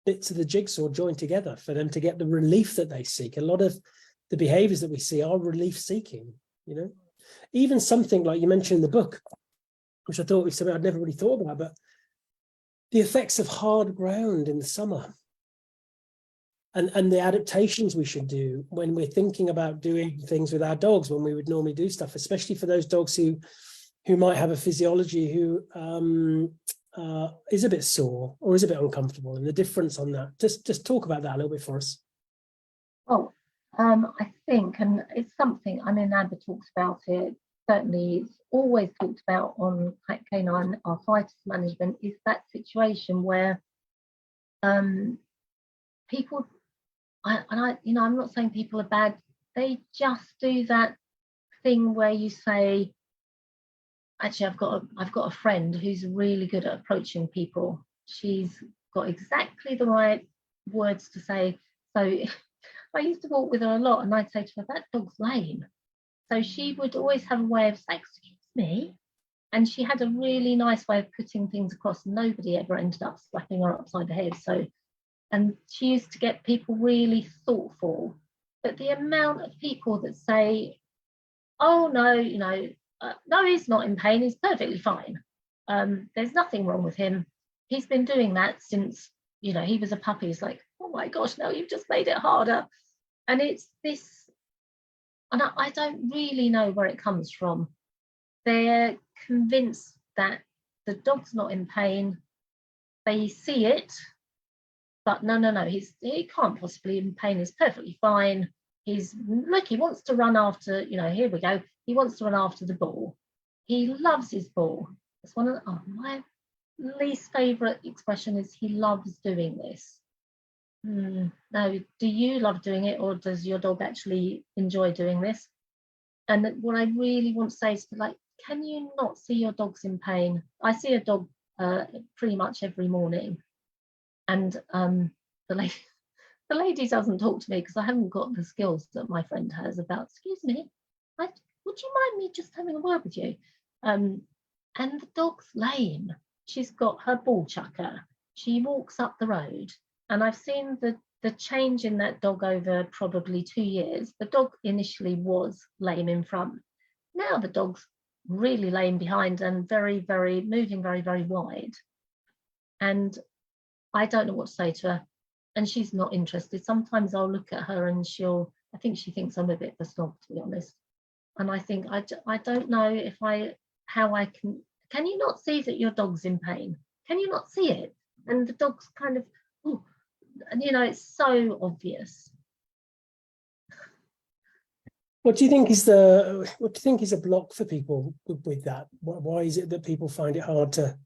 bits of the jigsaw joined together for them to get the relief that they seek. A lot of the behaviors that we see are relief seeking, you know. Even something like you mentioned in the book, which I thought was something I'd never really thought about, but the effects of hard ground in the summer and the adaptations we should do when we're thinking about doing things with our dogs, when we would normally do stuff, especially for those dogs who might have a physiology who is a bit sore or is a bit uncomfortable, and the difference on that. Just talk about that a little bit for us. Oh, I think, and it's something, I mean, Amber talks about it, certainly it's always talked about on canine arthritis management, is that situation where people, you know, I'm not saying people are bad, they just do that thing where you say, actually, I've got a friend who's really good at approaching people. She's got exactly the right words to say. So I used to walk with her a lot, and I'd say to her, that dog's lame. So she would always have a way of saying, excuse me. And she had a really nice way of putting things across. Nobody ever ended up slapping her upside the head. So, and she used to get people really thoughtful. But the amount of people that say, oh, no, you know, no, he's not in pain. He's perfectly fine. There's nothing wrong with him. He's been doing that since, you know, he was a puppy. He's like, oh my gosh, no, you've just made it harder. And it's this, and I don't really know where it comes from. They're convinced that the dog's not in pain. They see it, but no, he can't possibly be in pain. He's perfectly fine. He's look, he wants to run after, you know, here we go. He wants to run after the ball. He loves his ball. It's one of my least favourite expression is he loves doing this. Now, do you love doing it, or does your dog actually enjoy doing this? And what I really want to say is, like, can you not see your dog's in pain? I see a dog pretty much every morning, and the lady doesn't talk to me because I haven't got the skills that my friend has about, excuse me, would you mind me just having a word with you? And the dog's lame. She's got her ball chucker. She walks up the road, and I've seen the change in that dog over probably 2 years. The dog initially was lame in front. Now the dog's really lame behind and very, very moving very, very wide. And I don't know what to say to her. And she's not interested. Sometimes I'll look at her and I think she thinks I'm a bit of a snob, to be honest. And I think, I don't know how I can you not see that your dog's in pain? Can you not see it? And the dog's kind of, oh, and you know, it's so obvious. What do you think is a block for people with that? Why is it that people find it hard to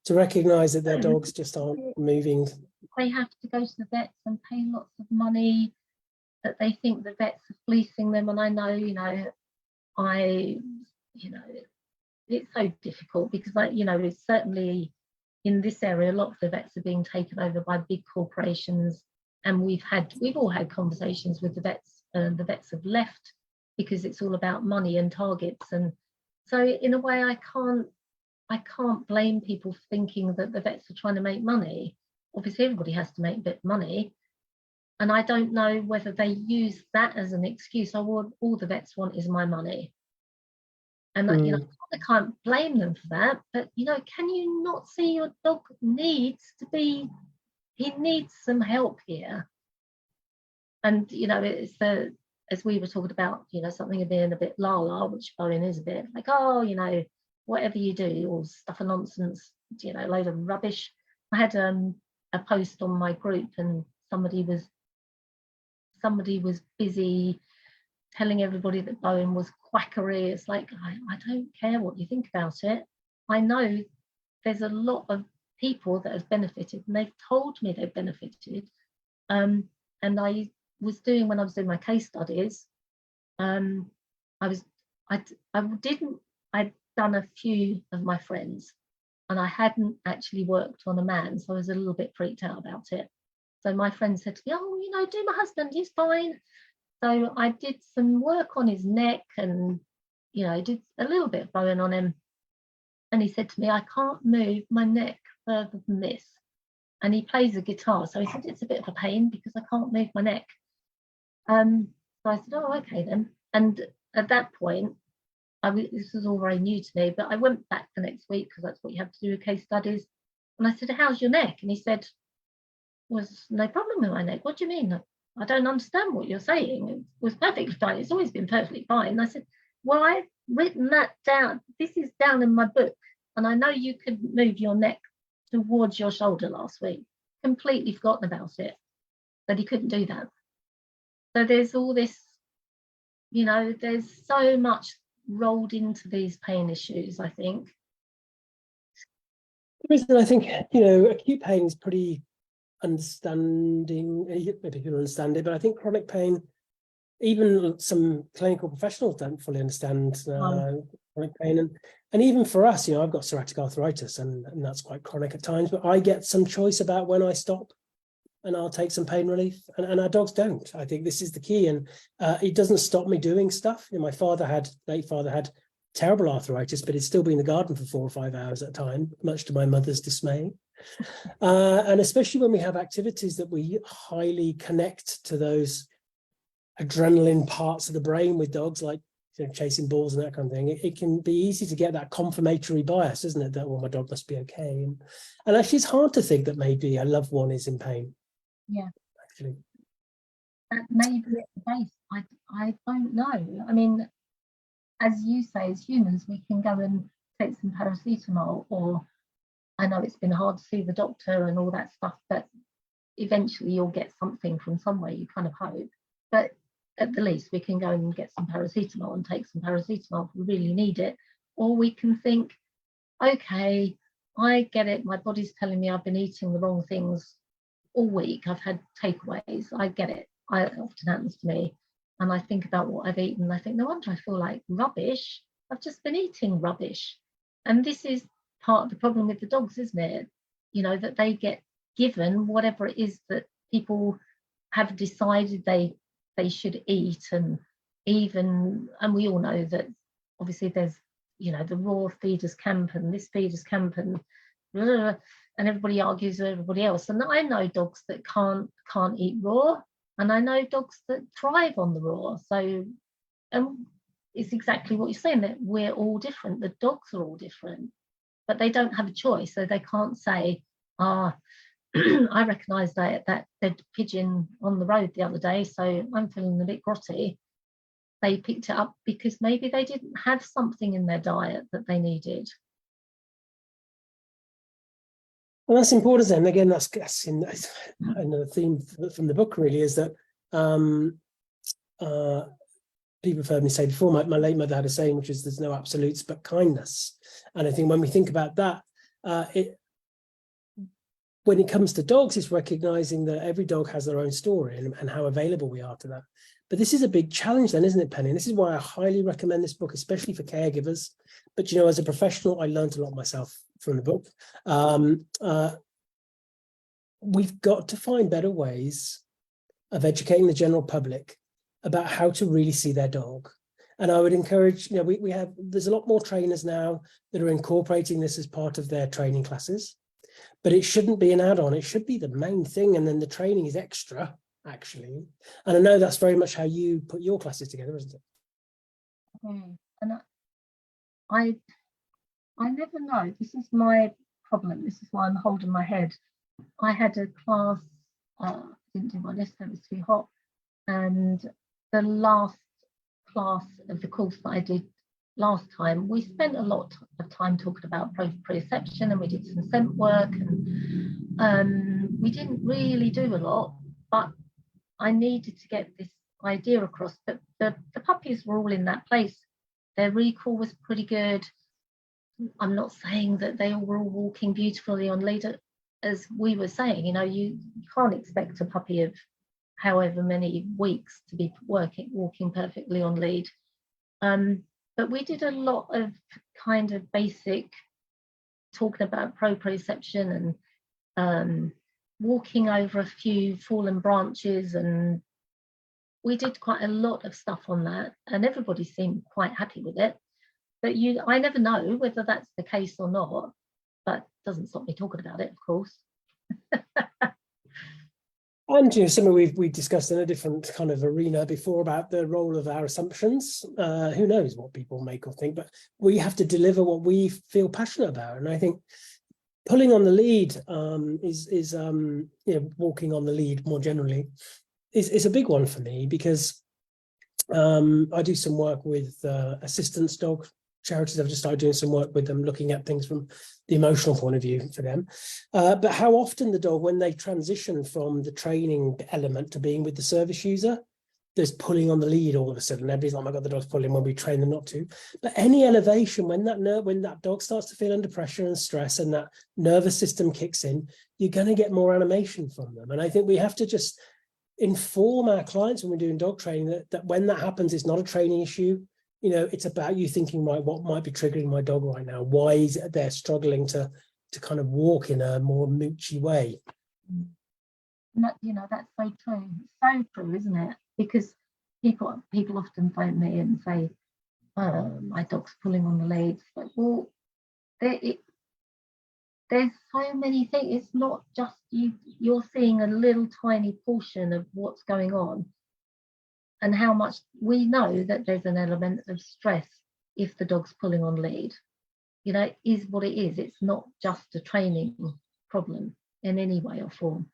recognise that their dogs just aren't moving? They have to go to the vets and pay lots of money, that they think the vets are fleecing them. And I know, it's so difficult because, it's certainly in this area, a lot of the vets are being taken over by big corporations. And we've all had conversations with the vets, and the vets have left because it's all about money and targets. And so in a way, I can't blame people for thinking that the vets are trying to make money. Obviously, everybody has to make a bit of money. And I don't know whether they use that as an excuse. All the vets want is my money. And, I can't blame them for that. But, can you not see your dog needs some help here? And, it's as we were talking about, something being a bit la-la, which Bowen is a bit like, whatever you do, all stuff and nonsense, load of rubbish. I had a post on my group, and somebody was busy telling everybody that Bowen was quackery. It's like, I don't care what you think about it. I know there's a lot of people that have benefited, and they've told me they've benefited. And when I was doing my case studies, I'd done a few of my friends, and I hadn't actually worked on a man, so I was a little bit freaked out about it. So my friend said to me, do my husband, he's fine. So I did some work on his neck and, you know, did a little bit of Bowen on him. And he said to me, I can't move my neck further than this. And he plays a guitar. So he said, it's a bit of a pain because I can't move my neck. So I said, oh, okay then. And at that point, this was all very new to me, but I went back the next week because that's what you have to do with case studies. And I said, how's your neck? And he said, was no problem with my neck. What do you mean? I don't understand what you're saying. It was perfectly fine. It's always been perfectly fine. And I said, well, I've written that down. This is down in my book. And I know you could move your neck towards your shoulder last week. Completely forgotten about it. But he couldn't do that. So there's all this, you know, there's so much rolled into these pain issues, I think. The reason I think, you know, acute pain is pretty understanding, maybe people understand it, but I think chronic pain, even some clinical professionals don't fully understand chronic pain. And even for us, you know, I've got psoriatic arthritis and that's quite chronic at times, but I get some choice about when I stop and I'll take some pain relief, and our dogs don't. I think this is the key, and it doesn't stop me doing stuff. You know, my late father had terrible arthritis, but he'd still be in the garden for 4 or 5 hours at a time, much to my mother's dismay. And especially when we have activities that we highly connect to those adrenaline parts of the brain with dogs, like, you know, chasing balls and that kind of thing, it can be easy to get that confirmatory bias, isn't it? That, well, my dog must be okay. And actually, it's hard to think that maybe a loved one is in pain. Yeah, actually. That may be at the base. I don't know. I mean, as you say, as humans, we can go and take some paracetamol, or I know it's been hard to see the doctor and all that stuff, but eventually you'll get something from somewhere, you kind of hope. But at the least, we can go and get some paracetamol and take some paracetamol if we really need it. Or we can think, okay, I get it. My body's telling me I've been eating the wrong things all week. I've had takeaways. I get it. It often happens to me. And I think about what I've eaten. And I think, no wonder I feel like rubbish. I've just been eating rubbish. And this is part of the problem with the dogs, isn't it? You know, that they get given whatever it is that people have decided they should eat. And we all know that obviously there's, you know, the raw feeders camp and this feeders camp and blah, blah, blah, and everybody argues with everybody else. And I know dogs that can't eat raw, and I know dogs that thrive on the raw. So it's exactly what you're saying, that we're all different. The dogs are all different, but they don't have a choice. So they can't say, I recognised that dead pigeon on the road the other day, so I'm feeling a bit grotty. They picked it up because maybe they didn't have something in their diet that they needed. Well, that's important then. Again, that's another theme from the book, really, is that people have heard me say before, my late mother had a saying, which is, there's no absolutes but kindness. And I think when we think about that, when it comes to dogs, it's recognizing that every dog has their own story and how available we are to that. But this is a big challenge then, isn't it, Penny? And this is why I highly recommend this book, especially for caregivers. But, you know, as a professional, I learned a lot myself from the book. We've got to find better ways of educating the general public about how to really see their dog. And I would encourage, you know, there's a lot more trainers now that are incorporating this as part of their training classes, but it shouldn't be an add-on. It should be the main thing. And then the training is extra, actually. And I know that's very much how you put your classes together, isn't it? And I never know. This is my problem. This is why I'm holding my head. I had a class, didn't do my list, it was too hot. And the last class of the course that I did last time, we spent a lot of time talking about proprioception, and we did some scent work, and we didn't really do a lot, but I needed to get this idea across. But the puppies were all in that place. Their recall was pretty good. I'm not saying that they were all walking beautifully on lead. As we were saying, you know, you can't expect a puppy of however many weeks to be walking perfectly on lead. But we did a lot of kind of basic talking about proprioception and walking over a few fallen branches and we did quite a lot of stuff on that, and everybody seemed quite happy with it. But I never know whether that's the case or not, but it doesn't stop me talking about it, of course. And something we've discussed in a different kind of arena before about the role of our assumptions. Who knows what people make or think, but we have to deliver what we feel passionate about. And I think pulling on the lead is walking on the lead more generally is a big one for me, because I do some work with assistance dog charities. I've just started doing some work with them, looking at things from the emotional point of view for them. But how often the dog, when they transition from the training element to being with the service user, there's pulling on the lead all of a sudden. Everybody's like, oh my God, the dog's pulling when we train them not to. But any elevation, when that dog starts to feel under pressure and stress and that nervous system kicks in, you're going to get more animation from them. And I think we have to just inform our clients when we're doing dog training that when that happens, it's not a training issue. It's about you thinking, right, what might be triggering my dog right now? Why is it they're struggling to kind of walk in a more moochy way? That's so true. So true, isn't it? Because people often phone me and say, my dog's pulling on the lead. Like, well, there's so many things. It's not just you're seeing a little tiny portion of what's going on. And how much we know that there's an element of stress if the dog's pulling on lead, is what it is. It's not just a training problem in any way or form.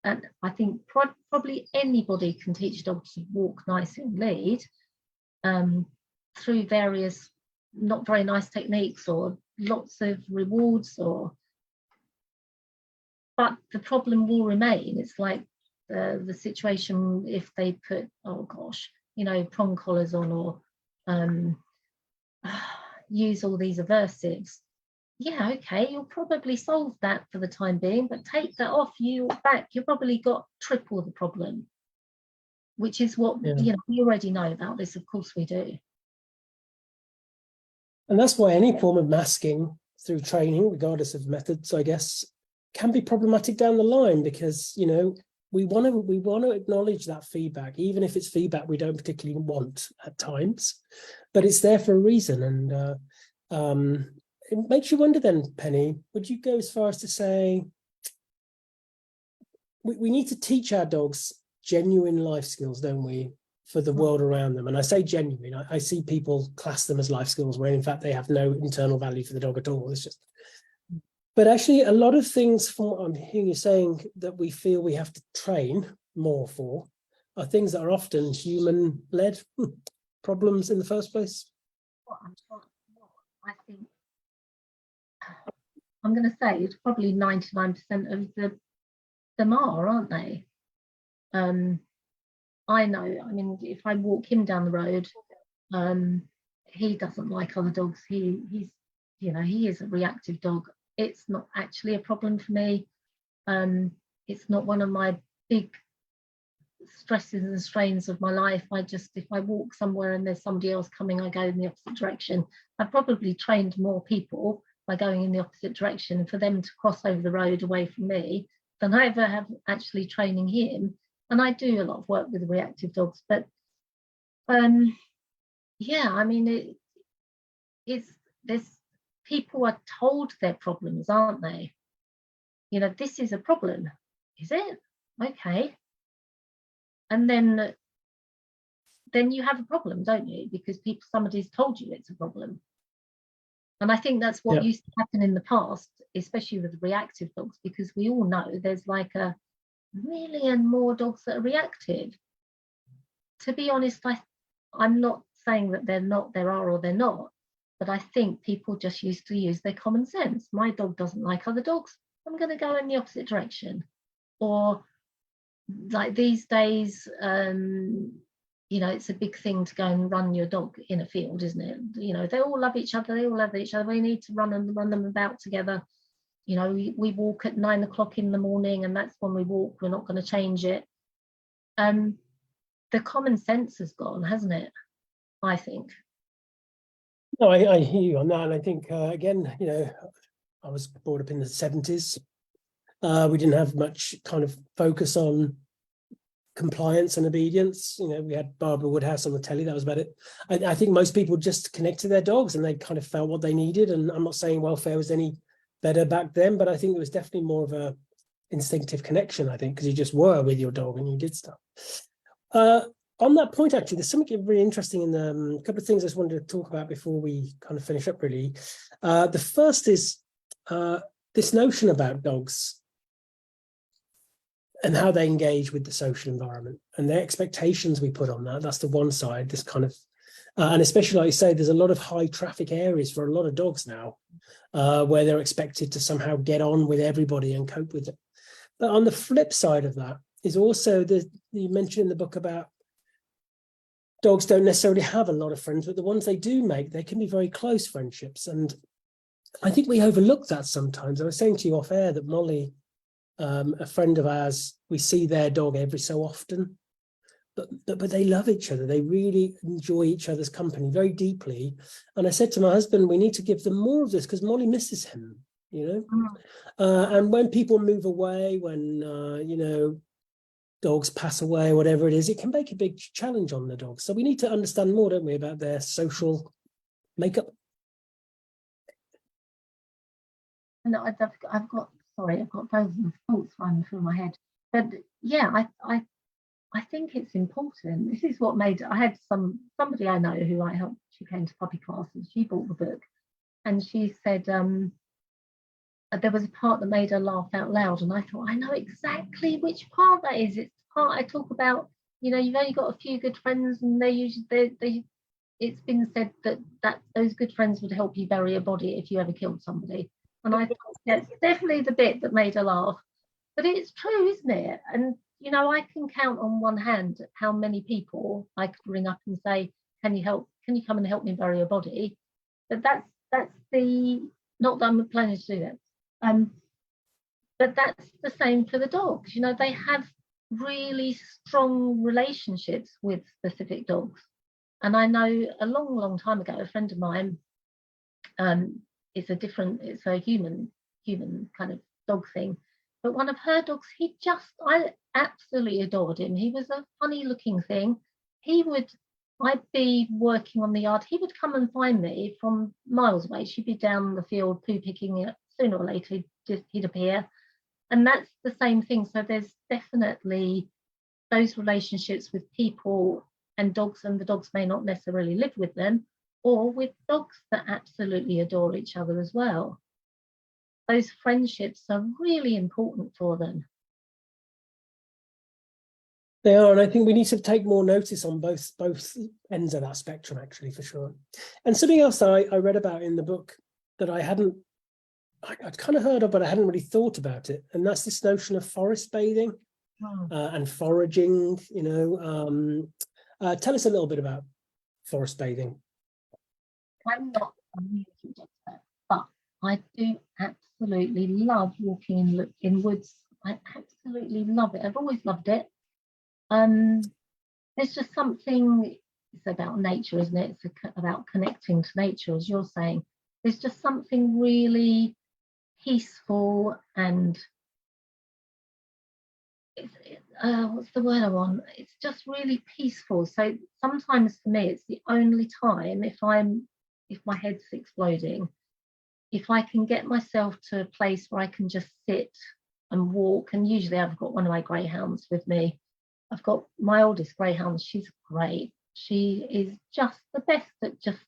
And I think probably anybody can teach dogs to walk nice in lead through various not very nice techniques or lots of rewards, but the problem will remain. It's like the situation if they put, prong collars on or use all these aversives. Yeah, okay, you'll probably solve that for the time being, but take that off you've probably got triple the problem, which is what we already know about this. Of course we do. And that's why any form of masking through training, regardless of methods, I guess, can be problematic down the line, because we want to acknowledge that feedback, even if it's feedback we don't particularly want at times, but it's there for a reason. And it makes you wonder then, Pennie, would you go as far as to say we need to teach our dogs genuine life skills, don't we, for the world around them? And I say genuine, I see people class them as life skills where in fact they have no internal value for the dog at all. It's just, but actually a lot of things from what I'm hearing you saying that we feel we have to train more for are things that are often human-led problems in the first place. I think I'm going to say it's probably 99% of them aren't they? I know, if I walk him down the road, he doesn't like other dogs. He is a reactive dog. It's not actually a problem for me. It's not one of my big stresses and strains of my life. If I walk somewhere and there's somebody else coming, I go in the opposite direction. I've probably trained more people by going in the opposite direction for them to cross over the road away from me than I ever have actually training him. And I do a lot of work with reactive dogs, but there's people are told their problems, aren't they? This is a problem. Is it? Okay. And then you have a problem, don't you? Because somebody's told you it's a problem. And I think that's what used to happen in the past, especially with reactive dogs, because we all know there's like a million more dogs that are reactive. To be honest, I'm not saying that there are or they're not, but I think people just used to use their common sense. My dog doesn't like other dogs, I'm going to go in the opposite direction. Or like these days, it's a big thing to go and run your dog in a field, isn't it? They all love each other, we need to run them about together. We walk at 9 o'clock in the morning, and that's when we walk. We're not going to change it. The common sense has gone, hasn't it? I think. No, I hear you on that. And I think, again, I was brought up in the 70s. We didn't have much kind of focus on compliance and obedience. You know, we had Barbara Woodhouse on the telly, that was about it. I think most people just connect to their dogs and they kind of felt what they needed. And I'm not saying welfare was any better back then, but I think it was definitely more of a instinctive connection, I think, because you just were with your dog and you did stuff. On that point, actually, there's something really interesting in a couple of things I just wanted to talk about before we kind of finish up, really. The first is this notion about dogs and how they engage with the social environment and the expectations we put on that. That's the one side, this kind of, and especially, like you say, there's a lot of high traffic areas for a lot of dogs now, where they're expected to somehow get on with everybody and cope with it. But on the flip side of that is also you mentioned in the book about dogs don't necessarily have a lot of friends, but the ones they do make, they can be very close friendships. And I think we overlook that sometimes. I was saying to you off air that Molly, a friend of ours, we see their dog every so often, but they love each other. They really enjoy each other's company very deeply. And I said to my husband, we need to give them more of this because Molly misses him, you know. And when people move away, when you know, dogs pass away, whatever it is, it can make a big challenge on the dogs. So we need to understand more, don't we, about their social makeup. No, I've got thousands of thoughts running through my head. But yeah, I think it's important. This is what made, I had somebody I know who I helped, she came to puppy classes, she bought the book, and she said there was a part that made her laugh out loud, and I thought, I know exactly which part that is. It's the part I talk about, you know, you've only got a few good friends, and they usually it's been said that those good friends would help you bury a body if you ever killed somebody. And I thought, yeah, it's definitely the bit that made her laugh. But it's true, isn't it? And, you know, I can count on one hand how many people I could ring up and say, can you come and help me bury a body? But that's the, not that I'm planning to do that. But that's the same for the dogs. You know, they have really strong relationships with specific dogs. And I know a long, long time ago, a friend of mine, it's a human kind of dog thing. But one of her dogs, I absolutely adored him. He was a funny looking thing. I'd be working on the yard. He would come and find me from miles away. She'd be down the field poo picking. Sooner or later, he'd appear. And that's the same thing. So there's definitely those relationships with people and the dogs may not necessarily live with them, or with dogs that absolutely adore each other as well. Those friendships are really important for them. They are, and I think we need to take more notice on both ends of that spectrum, actually, for sure. And something else that I read about in the book that I'd kind of heard of, but I hadn't really thought about it, and that's this notion of forest bathing and foraging. You know, tell us a little bit about forest bathing. I'm not a huge expert, but I do absolutely love walking in woods. I absolutely love it. I've always loved it. There's just something, it's about nature, isn't it? It's about connecting to nature, as you're saying. There's just something really peaceful and what's the word I want? It's just really peaceful. So sometimes for me, it's the only time if my head's exploding, if I can get myself to a place where I can just sit and walk, and usually I've got one of my greyhounds with me. I've got my oldest greyhound, she's great. She is just the best at just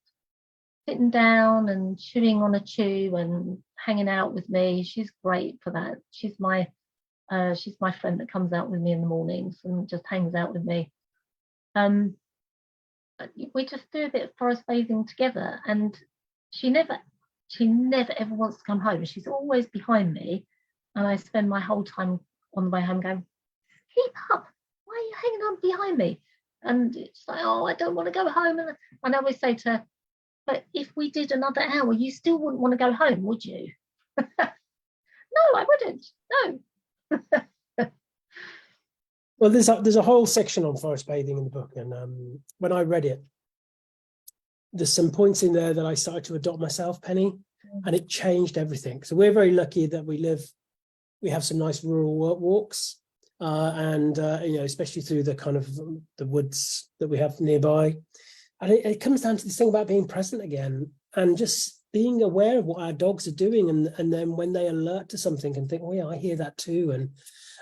sitting down and chewing on a chew and hanging out with me. She's great for that. She's my friend that comes out with me in the mornings and just hangs out with me. We just do a bit of forest bathing together, and she never ever wants to come home. She's always behind me, and I spend my whole time on the way home going, keep up, why are you hanging on behind me? And it's like, oh, I don't want to go home. And I always say to her, but if we did another hour, you still wouldn't want to go home, would you? No, I wouldn't. No. Well, there's a whole section on forest bathing in the book, and when I read it, there's some points in there that I started to adopt myself, Penny, and it changed everything. So we're very lucky that we have some nice rural walks, and especially through the kind of the woods that we have nearby. And it comes down to this thing about being present again and just being aware of what our dogs are doing, and then when they alert to something and think, oh yeah, I hear that too,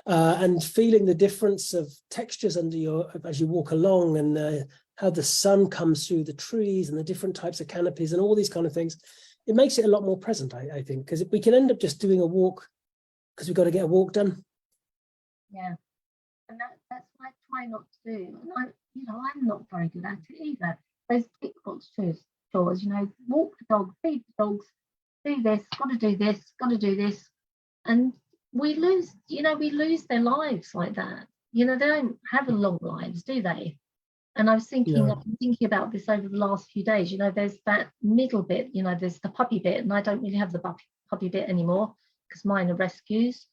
and feeling the difference of textures as you walk along, and how the sun comes through the trees and the different types of canopies and all these kind of things. It makes it a lot more present, I think, because we can end up just doing a walk because we've got to get a walk done. Yeah, and that's what I try not to do. And I'm not very good at it either. Those tick box chores, walk the dog, feed the dogs, do this, got to do this, got to do this, and we lose their lives like that. They don't have a long lives, do they? And I was thinking, I've been thinking about this over the last few days. There's that middle bit, there's the puppy bit, and I don't really have the puppy bit anymore because mine are rescues.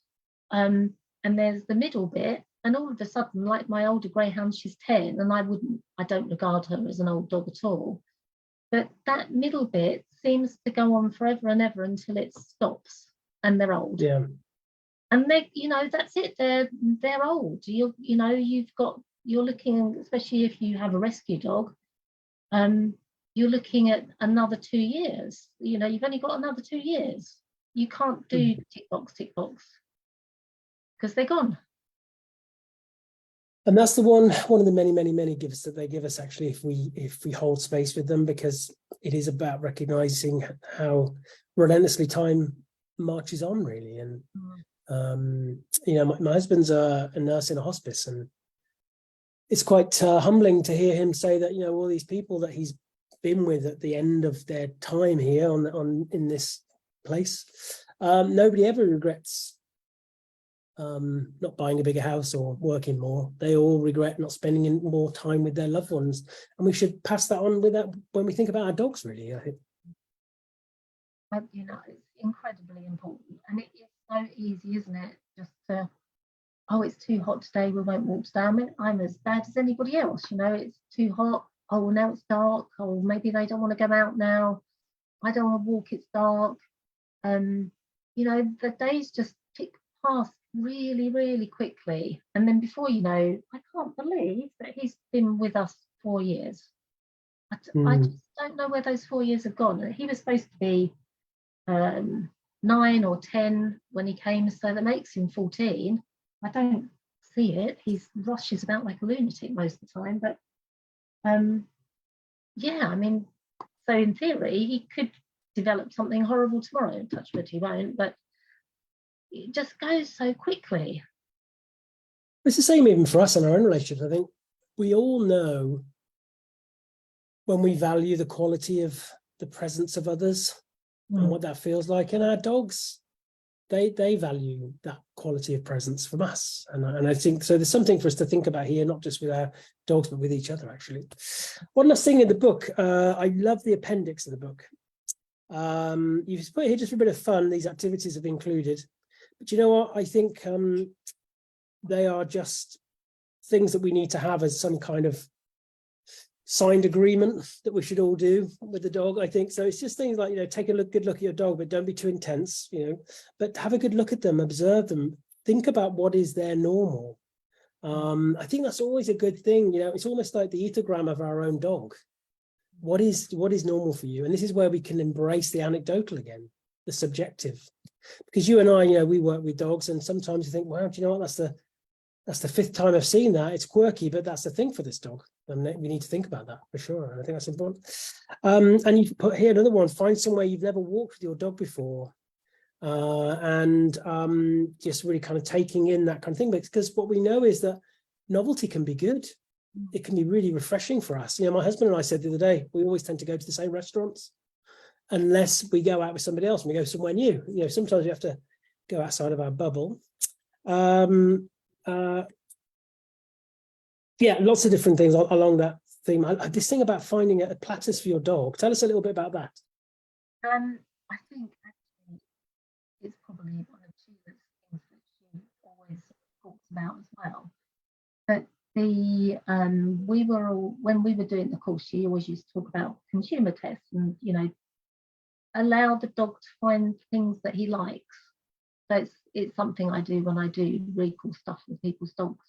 And there's the middle bit, and all of a sudden, like my older greyhound, she's 10, and I don't regard her as an old dog at all. But that middle bit seems to go on forever and ever until it stops, and they're old. Yeah. And they, that's it. They're old. You're looking, especially if you have a rescue dog, you're looking at another 2 years. You've only got another 2 years. You can't do tick box, because they're gone. And that's the one of the many gifts that they give us, actually, if we hold space with them, because it is about recognizing how relentlessly time marches on, really. And my husband's a nurse in a hospice, and it's quite humbling to hear him say that all these people that he's been with at the end of their time here in this place, nobody ever regrets not buying a bigger house or working more. They all regret not spending more time with their loved ones, and we should pass that on with that when we think about our dogs, really, I think. It's incredibly important, and it is so easy, isn't it, just to, it's too hot today, we won't walk today. I'm as bad as anybody else. It's too hot, now it's dark, maybe they don't want to go out now, I don't want to walk, it's dark. The days just tick past really, really quickly, and then before you know, I can't believe that he's been with us 4 years. I just don't know where those 4 years have gone. He was supposed to be 9 or 10 when he came, so that makes him 14. I don't see it. He rushes about like a lunatic most of the time, but so in theory he could develop something horrible tomorrow. Touch wood, he won't, but it just goes so quickly. It's the same even for us in our own relationships. I think we all know when we value the quality of the presence of others and what that feels like. And our dogs, they value that quality of presence from us. And I think so there's something for us to think about here, not just with our dogs, but with each other, actually. One last thing in the book, I love the appendix of the book. You've put here just for a bit of fun, these activities have included. But you know what? I think they are just things that we need to have as some kind of signed agreement that we should all do with the dog, I think. So it's just things like, take a good look at your dog, but don't be too intense, but have a good look at them, observe them, think about what is their normal. I think that's always a good thing. It's almost like the ethogram of our own dog. What is normal for you? And this is where we can embrace the anecdotal again, the subjective. Because you and I, we work with dogs, and sometimes you think, wow, do you know what? That's the 5th time I've seen that. It's quirky, but that's the thing for this dog. And we need to think about that for sure. And I think that's important. And you put here another one, find somewhere you've never walked with your dog before. And just really kind of taking in that kind of thing. Because what we know is that novelty can be good. It can be really refreshing for us. My husband and I said the other day, we always tend to go to the same restaurants unless we go out with somebody else and we go somewhere new. Sometimes we have to go outside of our bubble. Lots of different things along that theme. This thing about finding a platters for your dog. Tell us a little bit about that. I think actually it's probably one of Sheila's things that she always talks about as well. But when we were doing the course, she always used to talk about consumer tests and allow the dog to find things that he likes. So it's something I do when I do recall stuff with people's dogs.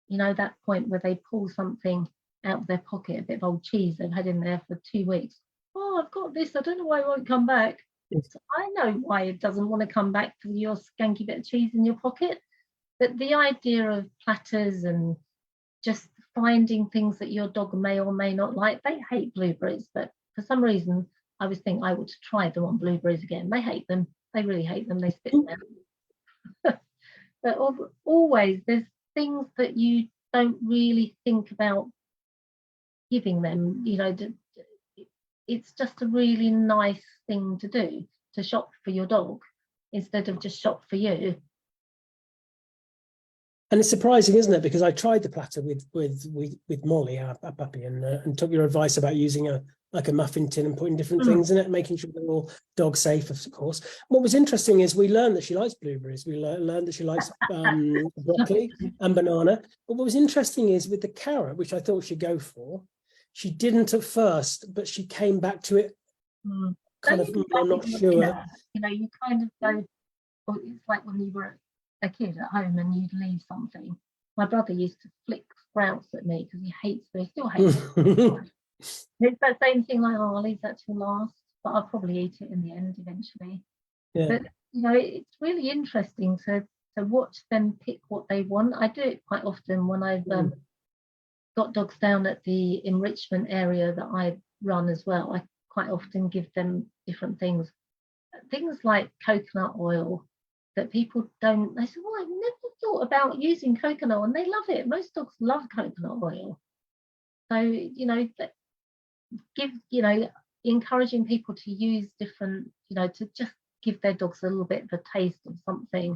You know, that point where they pull something out of their pocket, a bit of old cheese they've had in there for 2 weeks. Oh, I've got this. I don't know why it won't come back. So I know why it doesn't want to come back to your skanky bit of cheese in your pocket. But the idea of platters and just finding things that your dog may or may not like, they hate blueberries, but for some reason, I always think I would try them on blueberries again. They hate them. They really hate them. They spit them. But always, there's things that you don't really think about giving them. You know, it's just a really nice thing to do, to shop for your dog instead of just shop for you. And it's surprising, isn't it? Because I tried the platter with Molly, our puppy, and took your advice about using a muffin tin and putting different things in it, making sure they're all dog safe, of course. What was interesting is we learned that she likes blueberries. We learned that she likes broccoli and banana. But what was interesting is with the carrot, which I thought she'd go for, she didn't at first, but she came back to it. Kind of, I'm not sure. You know, you kind of go. Well, it's like when you were a kid at home and you'd leave something. My brother used to flick sprouts at me because he hates them. He still hates them. It's that same thing, like, oh, I'll leave that till last, but I'll probably eat it in the end eventually. Yeah. But you know, it's really interesting to watch them pick what they want. I do it quite often when I've got dogs down at the enrichment area that I run as well. I quite often give them different things like coconut oil that people don't. They say, well, I've never thought about using coconut, and they love it. Most dogs love coconut oil. So, you know, encouraging people to use different, to just give their dogs a little bit of a taste of something.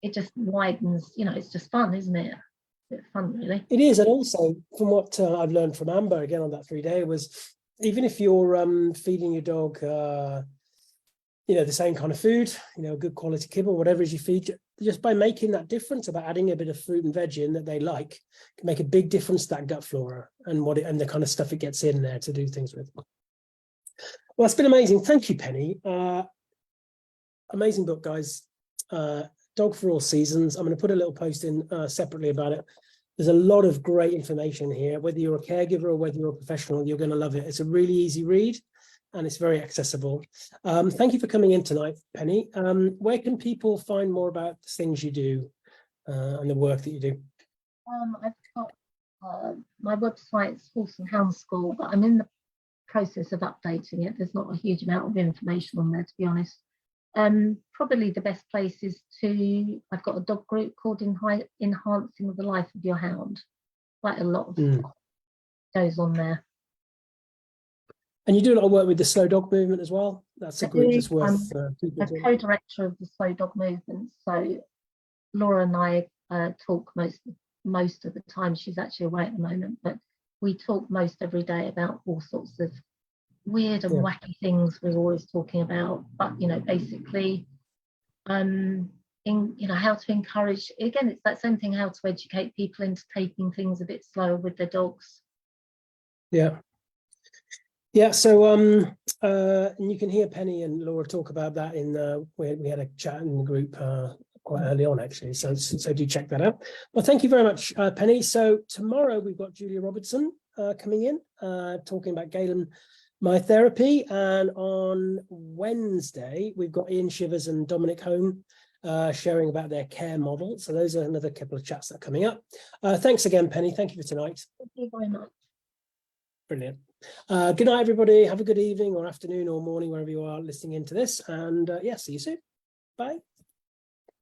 It just widens, it's just fun, isn't it? It's fun, really. It is. And also, from what I've learned from Amber again on that 3-day, was even if you're feeding your dog the same kind of food, good quality kibble, whatever it is you feed, just by making that difference about adding a bit of fruit and veg in that they like, can make a big difference to that gut flora and the kind of stuff it gets in there to do things with. Well, it's been amazing. Thank you, Pennie. Amazing book, guys. Dog for All Seasons. I'm going to put a little post in separately about it. There's a lot of great information here. Whether you're a caregiver or whether you're a professional, you're going to love it. It's a really easy read and it's very accessible. Thank you for coming in tonight, Pennie. Where can people find more about the things you do and the work that you do? I've got my website's Horse and Hound School, but I'm in the process of updating it. There's not a huge amount of information on there, to be honest. Probably the best place is I've got a dog group called Enhancing the Life of Your Hound. Quite a lot of stuff goes on there. And you do a lot of work with the slow dog movement as well. That's a group that's worth I'm a co-director of the slow dog movement. So Laura and I talk most of the time. She's actually away at the moment, but we talk most every day about all sorts of weird and wacky things we're always talking about. But basically, how to encourage. Again, it's that same thing: how to educate people into taking things a bit slower with their dogs. Yeah, so and you can hear Pennie and Laura talk about that in we had a chat in the group quite early on, actually, so do check that out. Well, thank you very much, Pennie. So tomorrow we've got Julia Robertson coming in talking about Galen myotherapy, and on Wednesday we've got Ian Shivers and Dominic Hone sharing about their care model. So those are another couple of chats that are coming up. Thanks again, Pennie. Thank you for tonight. Thank you very much. Brilliant. Good night, everybody. Have a good evening or afternoon or morning, wherever you are listening into this. And see you soon. Bye.